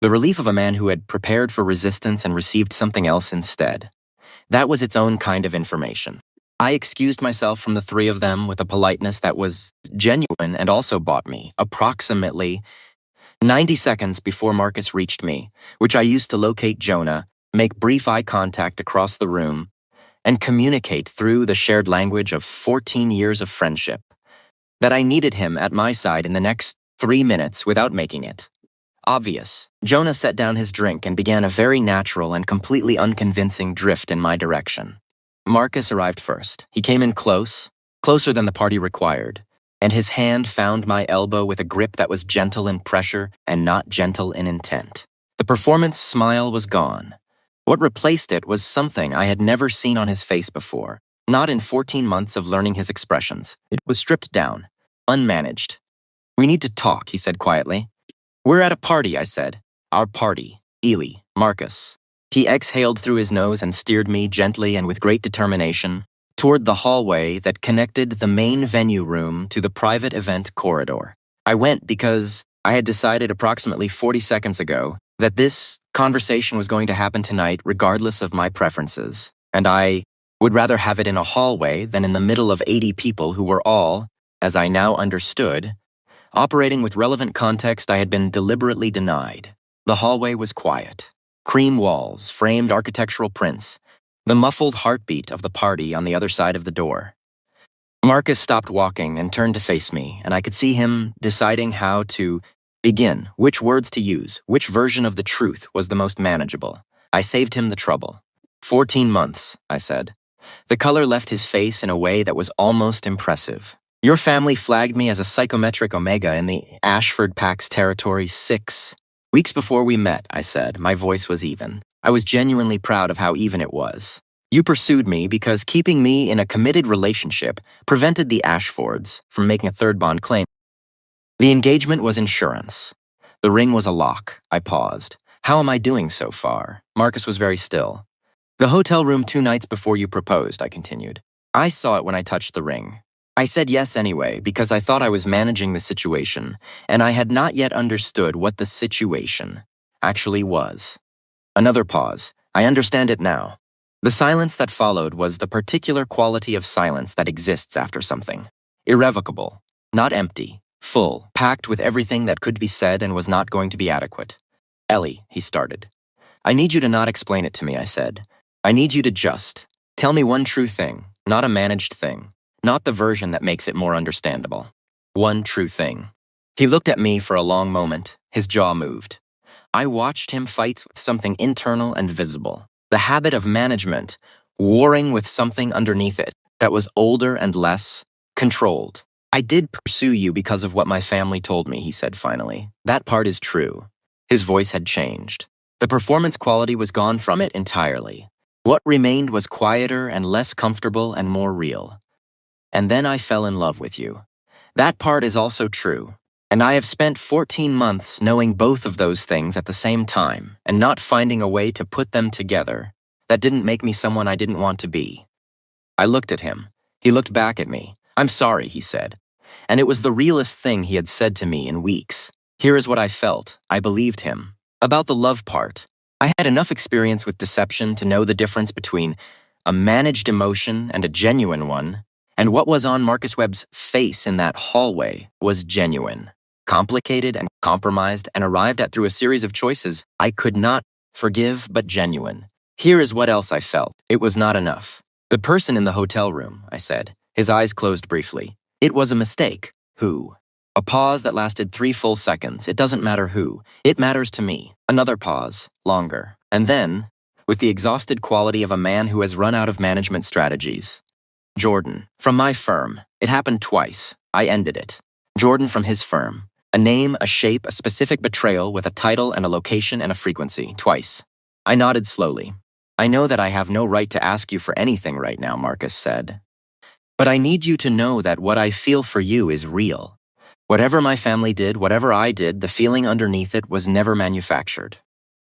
The relief of a man who had prepared for resistance and received something else instead. That was its own kind of information. I excused myself from the three of them with a politeness that was genuine and also bought me approximately 90 seconds before Marcus reached me, which I used to locate Jonah, make brief eye contact across the room, and communicate through the shared language of 14 years of friendship that I needed him at my side in the next 3 minutes without making it obvious. Jonah set down his drink and began a very natural and completely unconvincing drift in my direction. Marcus arrived first. He came in close, closer than the party required, and his hand found my elbow with a grip that was gentle in pressure and not gentle in intent. The performance smile was gone. What replaced it was something I had never seen on his face before, not in 14 months of learning his expressions. It was stripped down, unmanaged. "We need to talk," he said quietly. "We're at a party," I said. "Our party. Ely, Marcus." He exhaled through his nose and steered me gently and with great determination toward the hallway that connected the main venue room to the private event corridor. I went because I had decided approximately 40 seconds ago that this conversation was going to happen tonight regardless of my preferences, and I would rather have it in a hallway than in the middle of 80 people who were all, as I now understood, operating with relevant context I had been deliberately denied. The hallway was quiet. Cream walls, framed architectural prints, the muffled heartbeat of the party on the other side of the door. Marcus stopped walking and turned to face me, and I could see him deciding how to begin, which words to use, which version of the truth was the most manageable. I saved him the trouble. 14 months, I said. The color left his face in a way that was almost impressive. Your family flagged me as a psychometric omega in the Ashford Pax territory 6 weeks before we met, I said. My voice was even. I was genuinely proud of how even it was. You pursued me because keeping me in a committed relationship prevented the Ashfords from making a third bond claim. The engagement was insurance. The ring was a lock. I paused. How am I doing so far? Marcus was very still. The hotel room 2 nights before you proposed, I continued. I saw it when I touched the ring. I said yes anyway because I thought I was managing the situation, and I had not yet understood what the situation actually was. Another pause. I understand it now. The silence that followed was the particular quality of silence that exists after something. Irrevocable, not empty, full, packed with everything that could be said and was not going to be adequate. Ellie, he started. I need you to not explain it to me, I said. I need you to just tell me one true thing, not a managed thing, not the version that makes it more understandable. One true thing. He looked at me for a long moment. His jaw moved. I watched him fight with something internal and visible. The habit of management, warring with something underneath it that was older and less controlled. I did pursue you because of what my family told me, he said finally. That part is true. His voice had changed. The performance quality was gone from it entirely. What remained was quieter and less comfortable and more real. And then I fell in love with you. That part is also true. And I have spent 14 months knowing both of those things at the same time and not finding a way to put them together. That didn't make me someone I didn't want to be. I looked at him. He looked back at me. I'm sorry, he said. And it was the realest thing he had said to me in weeks. Here is what I felt. I believed him. About the love part, I had enough experience with deception to know the difference between a managed emotion and a genuine one, and what was on Marcus Webb's face in that hallway was genuine, complicated and compromised, and arrived at through a series of choices I could not forgive but genuine. Here is what else I felt. It was not enough. The person in the hotel room, I said. His eyes closed briefly. It was a mistake. Who? A pause that lasted 3 full seconds. It doesn't matter who. It matters to me. Another pause. Longer. And then, with the exhausted quality of a man who has run out of management strategies. Jordan. From my firm. It happened twice. I ended it. Jordan from his firm. A name, a shape, a specific betrayal with a title and a location and a frequency, twice. I nodded slowly. I know that I have no right to ask you for anything right now, Marcus said. But I need you to know that what I feel for you is real. Whatever my family did, whatever I did, the feeling underneath it was never manufactured.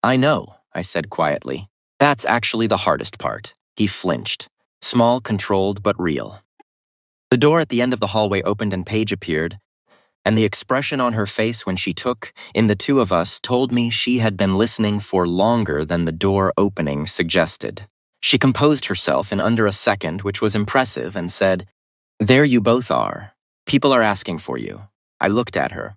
I know, I said quietly. That's actually the hardest part. He flinched. Small, controlled, but real. The door at the end of the hallway opened and Paige appeared, and the expression on her face when she took in the two of us told me she had been listening for longer than the door opening suggested. She composed herself in under a second, which was impressive, and said, "There you both are. People are asking for you." I looked at her.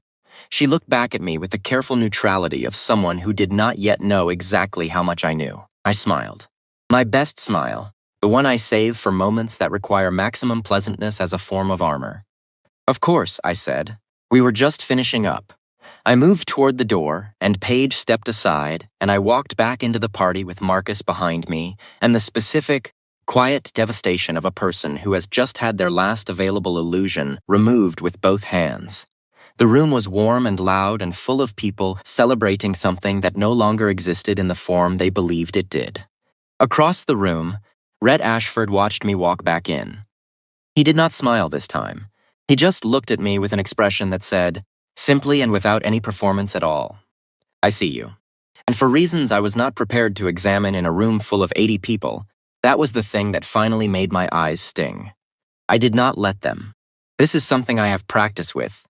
She looked back at me with the careful neutrality of someone who did not yet know exactly how much I knew. I smiled. My best smile, the one I save for moments that require maximum pleasantness as a form of armor. "Of course," I said. We were just finishing up. I moved toward the door, and Paige stepped aside, and I walked back into the party with Marcus behind me and the specific, quiet devastation of a person who has just had their last available illusion removed with both hands. The room was warm and loud and full of people celebrating something that no longer existed in the form they believed it did. Across the room, Rhett Ashford watched me walk back in. He did not smile this time. He just looked at me with an expression that said, simply and without any performance at all, "I see you." And for reasons I was not prepared to examine in a room full of 80 people, that was the thing that finally made my eyes sting. I did not let them. This is something I have practice with.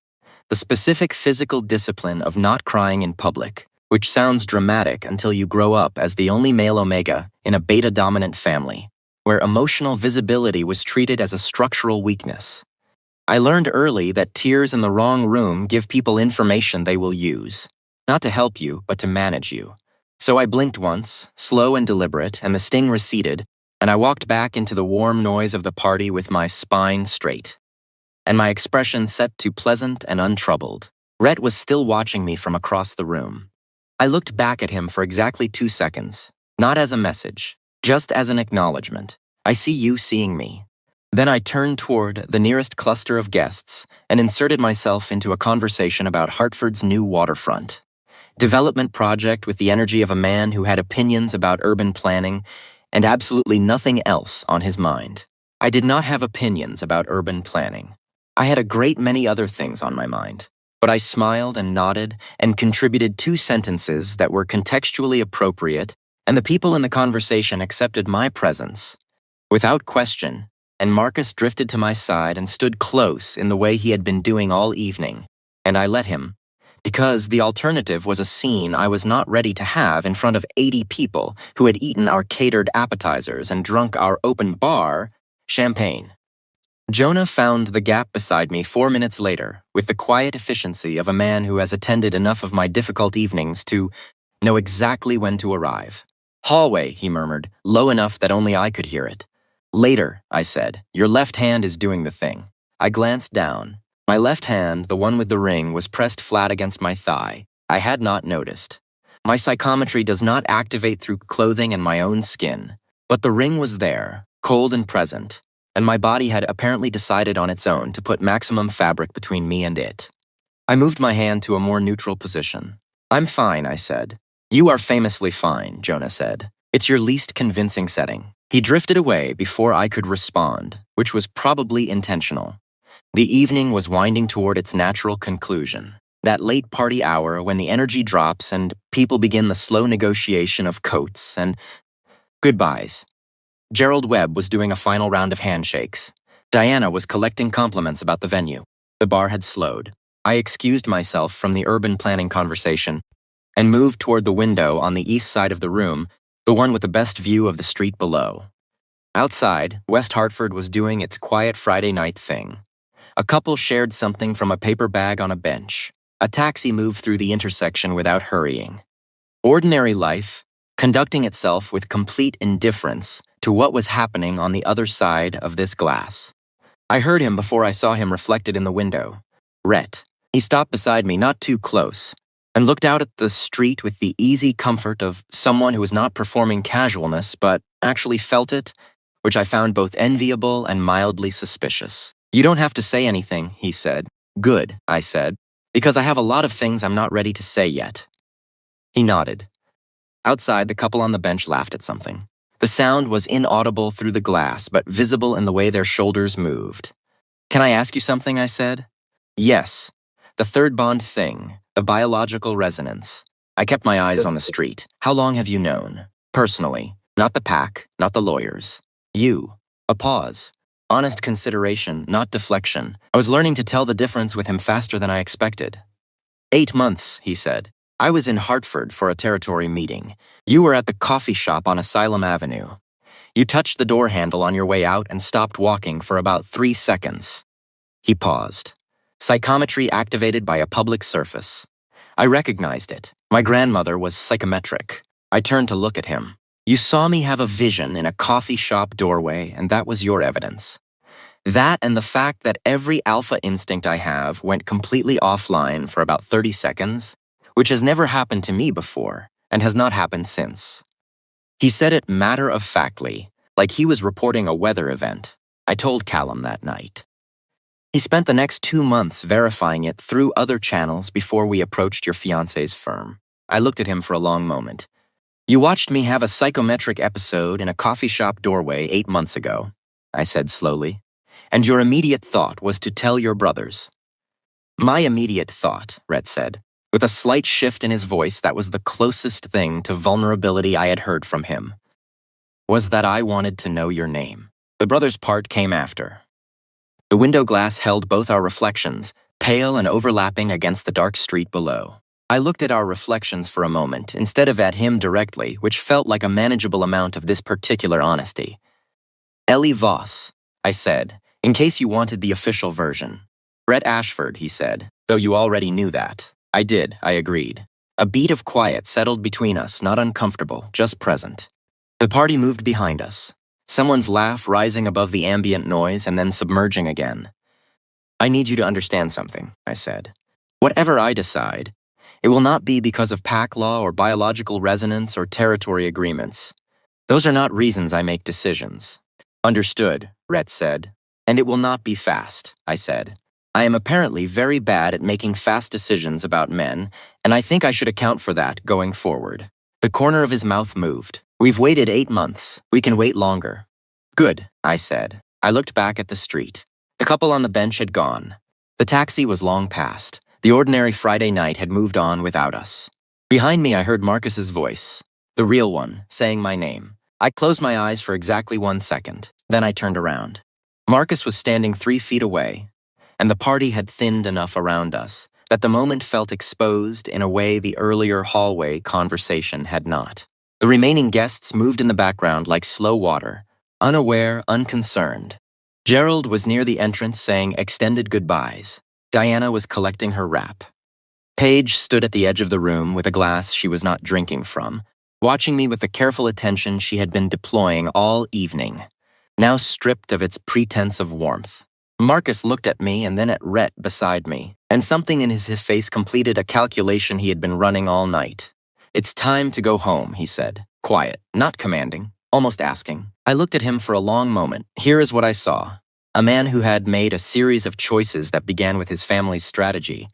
The specific physical discipline of not crying in public, which sounds dramatic until you grow up as the only male Omega in a beta-dominant family, where emotional visibility was treated as a structural weakness. I learned early that tears in the wrong room give people information they will use, not to help you, but to manage you. So I blinked once, slow and deliberate, and the sting receded, and I walked back into the warm noise of the party with my spine straight, and my expression set to pleasant and untroubled. Rhett was still watching me from across the room. I looked back at him for exactly 2 seconds, not as a message, just as an acknowledgement. I see you seeing me. Then I turned toward the nearest cluster of guests and inserted myself into a conversation about Hartford's new waterfront development project with the energy of a man who had opinions about urban planning and absolutely nothing else on his mind. I did not have opinions about urban planning. I had a great many other things on my mind, but I smiled and nodded and contributed 2 sentences that were contextually appropriate, and the people in the conversation accepted my presence without question, and Marcus drifted to my side and stood close in the way he had been doing all evening, and I let him, because the alternative was a scene I was not ready to have in front of 80 people who had eaten our catered appetizers and drunk our open bar champagne. Jonah found the gap beside me 4 minutes later, with the quiet efficiency of a man who has attended enough of my difficult evenings to know exactly when to arrive. "Hallway," he murmured, low enough that only I could hear it. "Later," I said. "Your left hand is doing the thing." I glanced down. My left hand, the one with the ring, was pressed flat against my thigh. I had not noticed. My psychometry does not activate through clothing and my own skin, but the ring was there, cold and present, and my body had apparently decided on its own to put maximum fabric between me and it. I moved my hand to a more neutral position. "I'm fine," I said. "You are famously fine," Jonah said. "It's your least convincing setting." He drifted away before I could respond, which was probably intentional. The evening was winding toward its natural conclusion, that late party hour when the energy drops and people begin the slow negotiation of coats and goodbyes. Gerald Webb was doing a final round of handshakes. Diana was collecting compliments about the venue. The bar had slowed. I excused myself from the urban planning conversation and moved toward the window on the east side of the room, the one with the best view of the street below. Outside, West Hartford was doing its quiet Friday night thing. A couple shared something from a paper bag on a bench. A taxi moved through the intersection without hurrying. Ordinary life, conducting itself with complete indifference to what was happening on the other side of this glass. I heard him before I saw him reflected in the window. Rhett. He stopped beside me, not too close, and looked out at the street with the easy comfort of someone who was not performing casualness but actually felt it, which I found both enviable and mildly suspicious. "You don't have to say anything," he said. "Good," I said. Because I have a lot of things I'm not ready to say yet. He nodded. Outside, the couple on the bench laughed at something. The sound was inaudible through the glass, but visible in the way their shoulders moved. Can I ask you something? I said. Yes. The third bond thing, the biological resonance. I kept my eyes on the street. How long have you known? Personally. Not the pack, not the lawyers. You. A pause. Honest consideration, not deflection. I was learning to tell the difference with him faster than I expected. 8 months, he said. I was in Hartford for a territory meeting. You were at the coffee shop on Asylum Avenue. You touched the door handle on your way out and stopped walking for about 3 seconds. He paused. Psychometry activated by a public surface. I recognized it. My grandmother was psychometric. I turned to look at him. You saw me have a vision in a coffee shop doorway, and that was your evidence. That and the fact that every alpha instinct I have went completely offline for about 30 seconds, which has never happened to me before, and has not happened since. He said it matter-of-factly, like he was reporting a weather event. I told Callum that night. He spent the next 2 months verifying it through other channels before we approached your fiancé's firm. I looked at him for a long moment. You watched me have a psychometric episode in a coffee shop doorway 8 months ago, I said slowly, and your immediate thought was to tell your brothers. My immediate thought, Rhett said, with a slight shift in his voice that was the closest thing to vulnerability I had heard from him, was that I wanted to know your name. The brothers' part came after. The window glass held both our reflections, pale and overlapping against the dark street below. I looked at our reflections for a moment, instead of at him directly, which felt like a manageable amount of this particular honesty. Ellie Voss, I said, in case you wanted the official version. Brett Ashford, he said, though you already knew that. I did, I agreed. A beat of quiet settled between us, not uncomfortable, just present. The party moved behind us, someone's laugh rising above the ambient noise and then submerging again. I need you to understand something, I said. Whatever I decide, it will not be because of pack law or biological resonance or territory agreements. Those are not reasons I make decisions. Understood, Rhett said. And it will not be fast, I said. I am apparently very bad at making fast decisions about men, and I think I should account for that going forward. The corner of his mouth moved. We've waited 8 months. We can wait longer. Good, I said. I looked back at the street. The couple on the bench had gone. The taxi was long past. The ordinary Friday night had moved on without us. Behind me, I heard Marcus's voice, the real one, saying my name. I closed my eyes for exactly 1 second. Then I turned around. Marcus was standing 3 feet away, and the party had thinned enough around us that the moment felt exposed in a way the earlier hallway conversation had not. The remaining guests moved in the background like slow water, unaware, unconcerned. Gerald was near the entrance saying extended goodbyes. Diana was collecting her wrap. Paige stood at the edge of the room with a glass she was not drinking from, watching me with the careful attention she had been deploying all evening, now stripped of its pretense of warmth. Marcus looked at me and then at Rhett beside me, and something in his face completed a calculation he had been running all night. It's time to go home, he said, quiet, not commanding, almost asking. I looked at him for a long moment. Here is what I saw. A man who had made a series of choices that began with his family's strategy,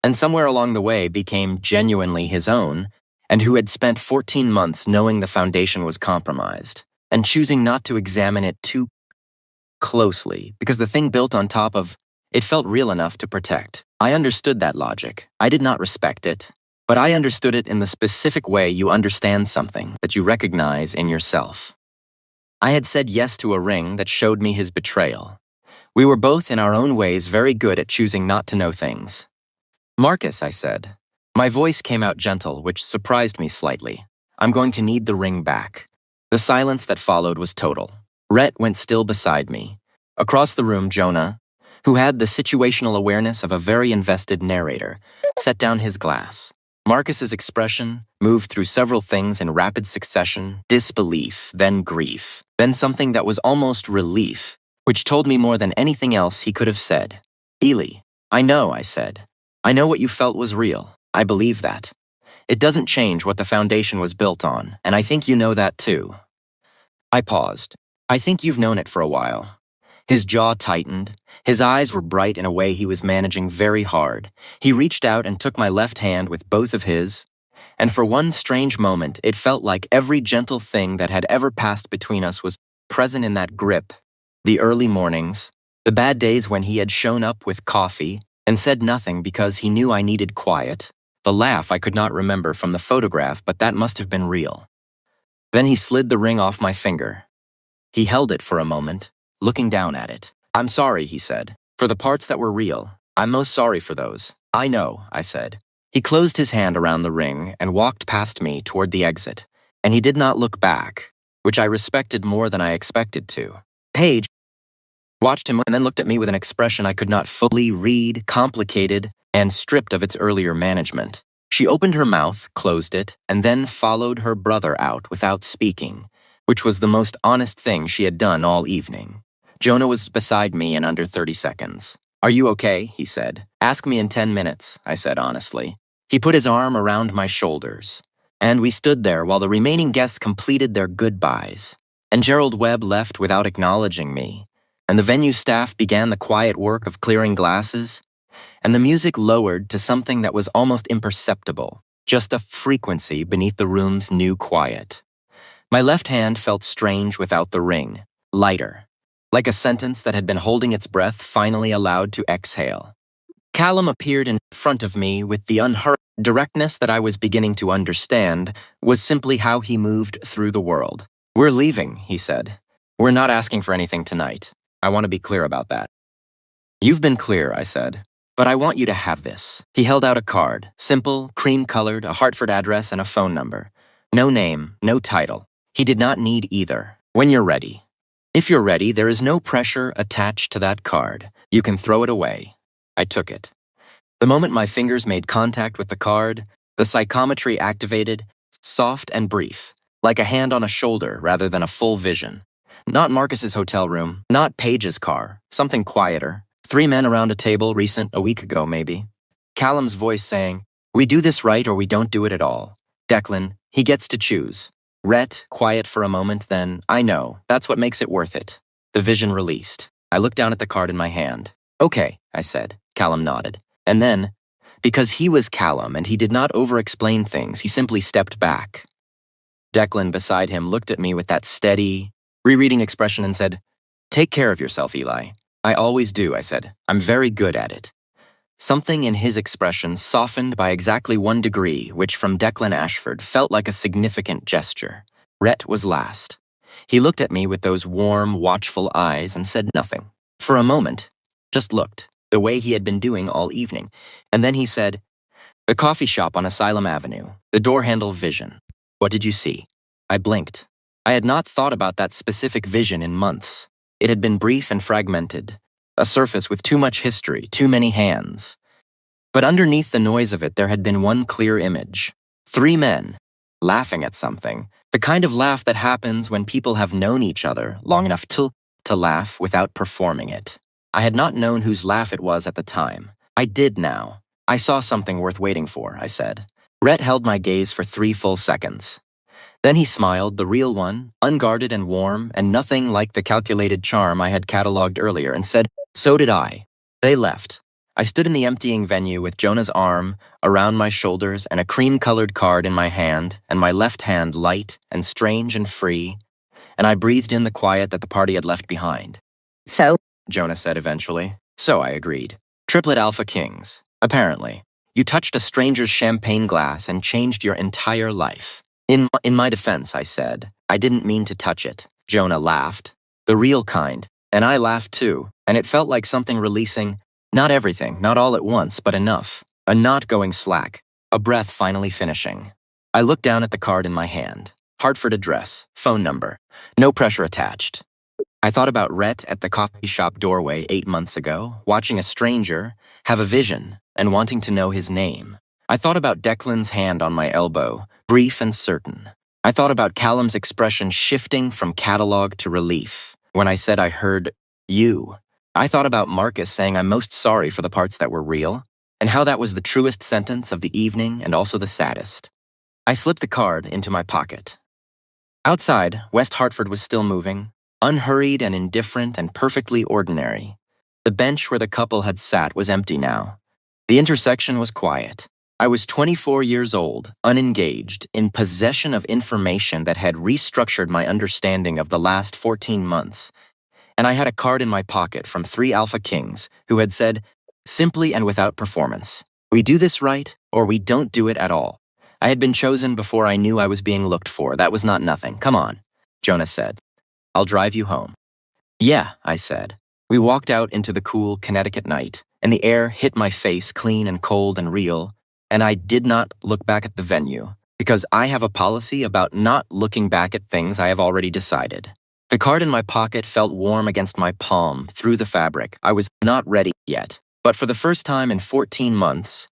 and somewhere along the way became genuinely his own, and who had spent 14 months knowing the foundation was compromised, and choosing not to examine it too closely, because the thing built on top of it felt real enough to protect. I understood that logic. I did not respect it, but I understood it in the specific way you understand something that you recognize in yourself. I had said yes to a ring that showed me his betrayal. We were both in our own ways very good at choosing not to know things. Marcus, I said. My voice came out gentle, which surprised me slightly. I'm going to need the ring back. The silence that followed was total. Rhett went still beside me. Across the room, Jonah, who had the situational awareness of a very invested narrator, set down his glass. Marcus's expression moved through several things in rapid succession: disbelief, then grief, then something that was almost relief, which told me more than anything else he could have said. Ely, I know, I said. I know what you felt was real. I believe that. It doesn't change what the foundation was built on, and I think you know that too. I paused. I think you've known it for a while. His jaw tightened. His eyes were bright in a way he was managing very hard. He reached out and took my left hand with both of his, and for one strange moment, it felt like every gentle thing that had ever passed between us was present in that grip. The early mornings, the bad days when he had shown up with coffee and said nothing because he knew I needed quiet, the laugh I could not remember from the photograph, but that must have been real. Then he slid the ring off my finger. He held it for a moment, looking down at it. "I'm sorry," he said, "for the parts that were real. I'm most sorry for those." "I know," I said. He closed his hand around the ring and walked past me toward the exit, and he did not look back, which I respected more than I expected to. Paige watched him and then looked at me with an expression I could not fully read, complicated, and stripped of its earlier management. She opened her mouth, closed it, and then followed her brother out without speaking, which was the most honest thing she had done all evening. Jonah was beside me in under 30 seconds. "Are you okay?" he said. "Ask me in 10 minutes, I said honestly. He put his arm around my shoulders, and we stood there while the remaining guests completed their goodbyes. And Gerald Webb left without acknowledging me, and the venue staff began the quiet work of clearing glasses, and the music lowered to something that was almost imperceptible, just a frequency beneath the room's new quiet. My left hand felt strange without the ring, lighter, like a sentence that had been holding its breath finally allowed to exhale. Callum appeared in front of me with the unhurried directness that I was beginning to understand was simply how he moved through the world. "We're leaving," he said. "We're not asking for anything tonight. I want to be clear about that." "You've been clear," I said, "but I want you to have this." He held out a card, simple, cream-colored, a Hartford address and a phone number. No name, no title. He did not need either. "When you're ready." "If you're ready, there is no pressure attached to that card. You can throw it away." I took it. The moment my fingers made contact with the card, the psychometry activated, soft and brief, like a hand on a shoulder rather than a full vision. Not Marcus's hotel room, not Paige's car, something quieter. 3 men around a table recent, a week ago maybe. Callum's voice saying, "We do this right or we don't do it at all. Declan, he gets to choose." Rhett, quiet for a moment, then, "I know, that's what makes it worth it." The vision released. I looked down at the card in my hand. "Okay," I said. Callum nodded. And then, because he was Callum and he did not over-explain things, he simply stepped back. Declan beside him looked at me with that steady, rereading expression and said, "Take care of yourself, Eli." "I always do," I said. "I'm very good at it." Something in his expression softened by exactly 1 degree, which from Declan Ashford felt like a significant gesture. Rhett was last. He looked at me with those warm, watchful eyes and said nothing. For a moment, just looked, the way he had been doing all evening. And then he said, "The coffee shop on Asylum Avenue, the door handle vision. What did you see?" I blinked. I had not thought about that specific vision in months. It had been brief and fragmented, a surface with too much history, too many hands. But underneath the noise of it, there had been one clear image. 3 men, laughing at something, the kind of laugh that happens when people have known each other long enough to laugh without performing it. I had not known whose laugh it was at the time. I did now. "I saw something worth waiting for," I said. Rhett held my gaze for 3 full seconds. Then he smiled, the real one, unguarded and warm, and nothing like the calculated charm I had catalogued earlier, and said, "So did I." They left. I stood in the emptying venue with Jonah's arm around my shoulders and a cream-colored card in my hand, and my left hand light and strange and free, and I breathed in the quiet that the party had left behind. "So?" Jonah said eventually. "So," I agreed. "Triplet Alpha Kings. Apparently. You touched a stranger's champagne glass and changed your entire life." In my defense, I said, "I didn't mean to touch it." Jonah laughed. The real kind. And I laughed too, and it felt like something releasing, not everything, not all at once, but enough. A knot going slack. A breath finally finishing. I looked down at the card in my hand. Hartford address, phone number. No pressure attached. I thought about Rhett at the coffee shop doorway 8 months ago, watching a stranger have a vision and wanting to know his name. I thought about Declan's hand on my elbow, brief and certain. I thought about Callum's expression shifting from catalog to relief when I said I heard you. I thought about Marcus saying I'm most sorry for the parts that were real, and how that was the truest sentence of the evening and also the saddest. I slipped the card into my pocket. Outside, West Hartford was still moving. unhurried and indifferent and perfectly ordinary. The bench where the couple had sat was empty now. The intersection was quiet. I was 24 years old, unengaged, in possession of information that had restructured my understanding of the last 14 months. And I had a card in my pocket from 3 Alpha Kings who had said, simply and without performance, we do this right or we don't do it at all. I had been chosen before I knew I was being looked for. That was not nothing. Come on, Jonas said. I'll drive you home. Yeah, I said. We walked out into the cool Connecticut night, and the air hit my face clean and cold and real, and I did not look back at the venue, because I have a policy about not looking back at things I have already decided. The card in my pocket felt warm against my palm, through the fabric. I was not ready yet, but for the first time in 14 months,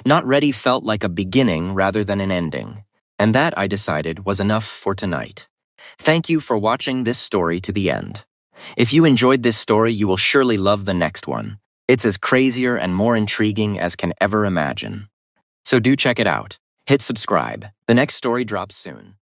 not ready felt like a beginning rather than an ending, and that, I decided, was enough for tonight. Thank you for watching this story to the end. If you enjoyed this story, you will surely love the next one. It's as crazier and more intriguing as can ever imagine. So do check it out. Hit subscribe. The next story drops soon.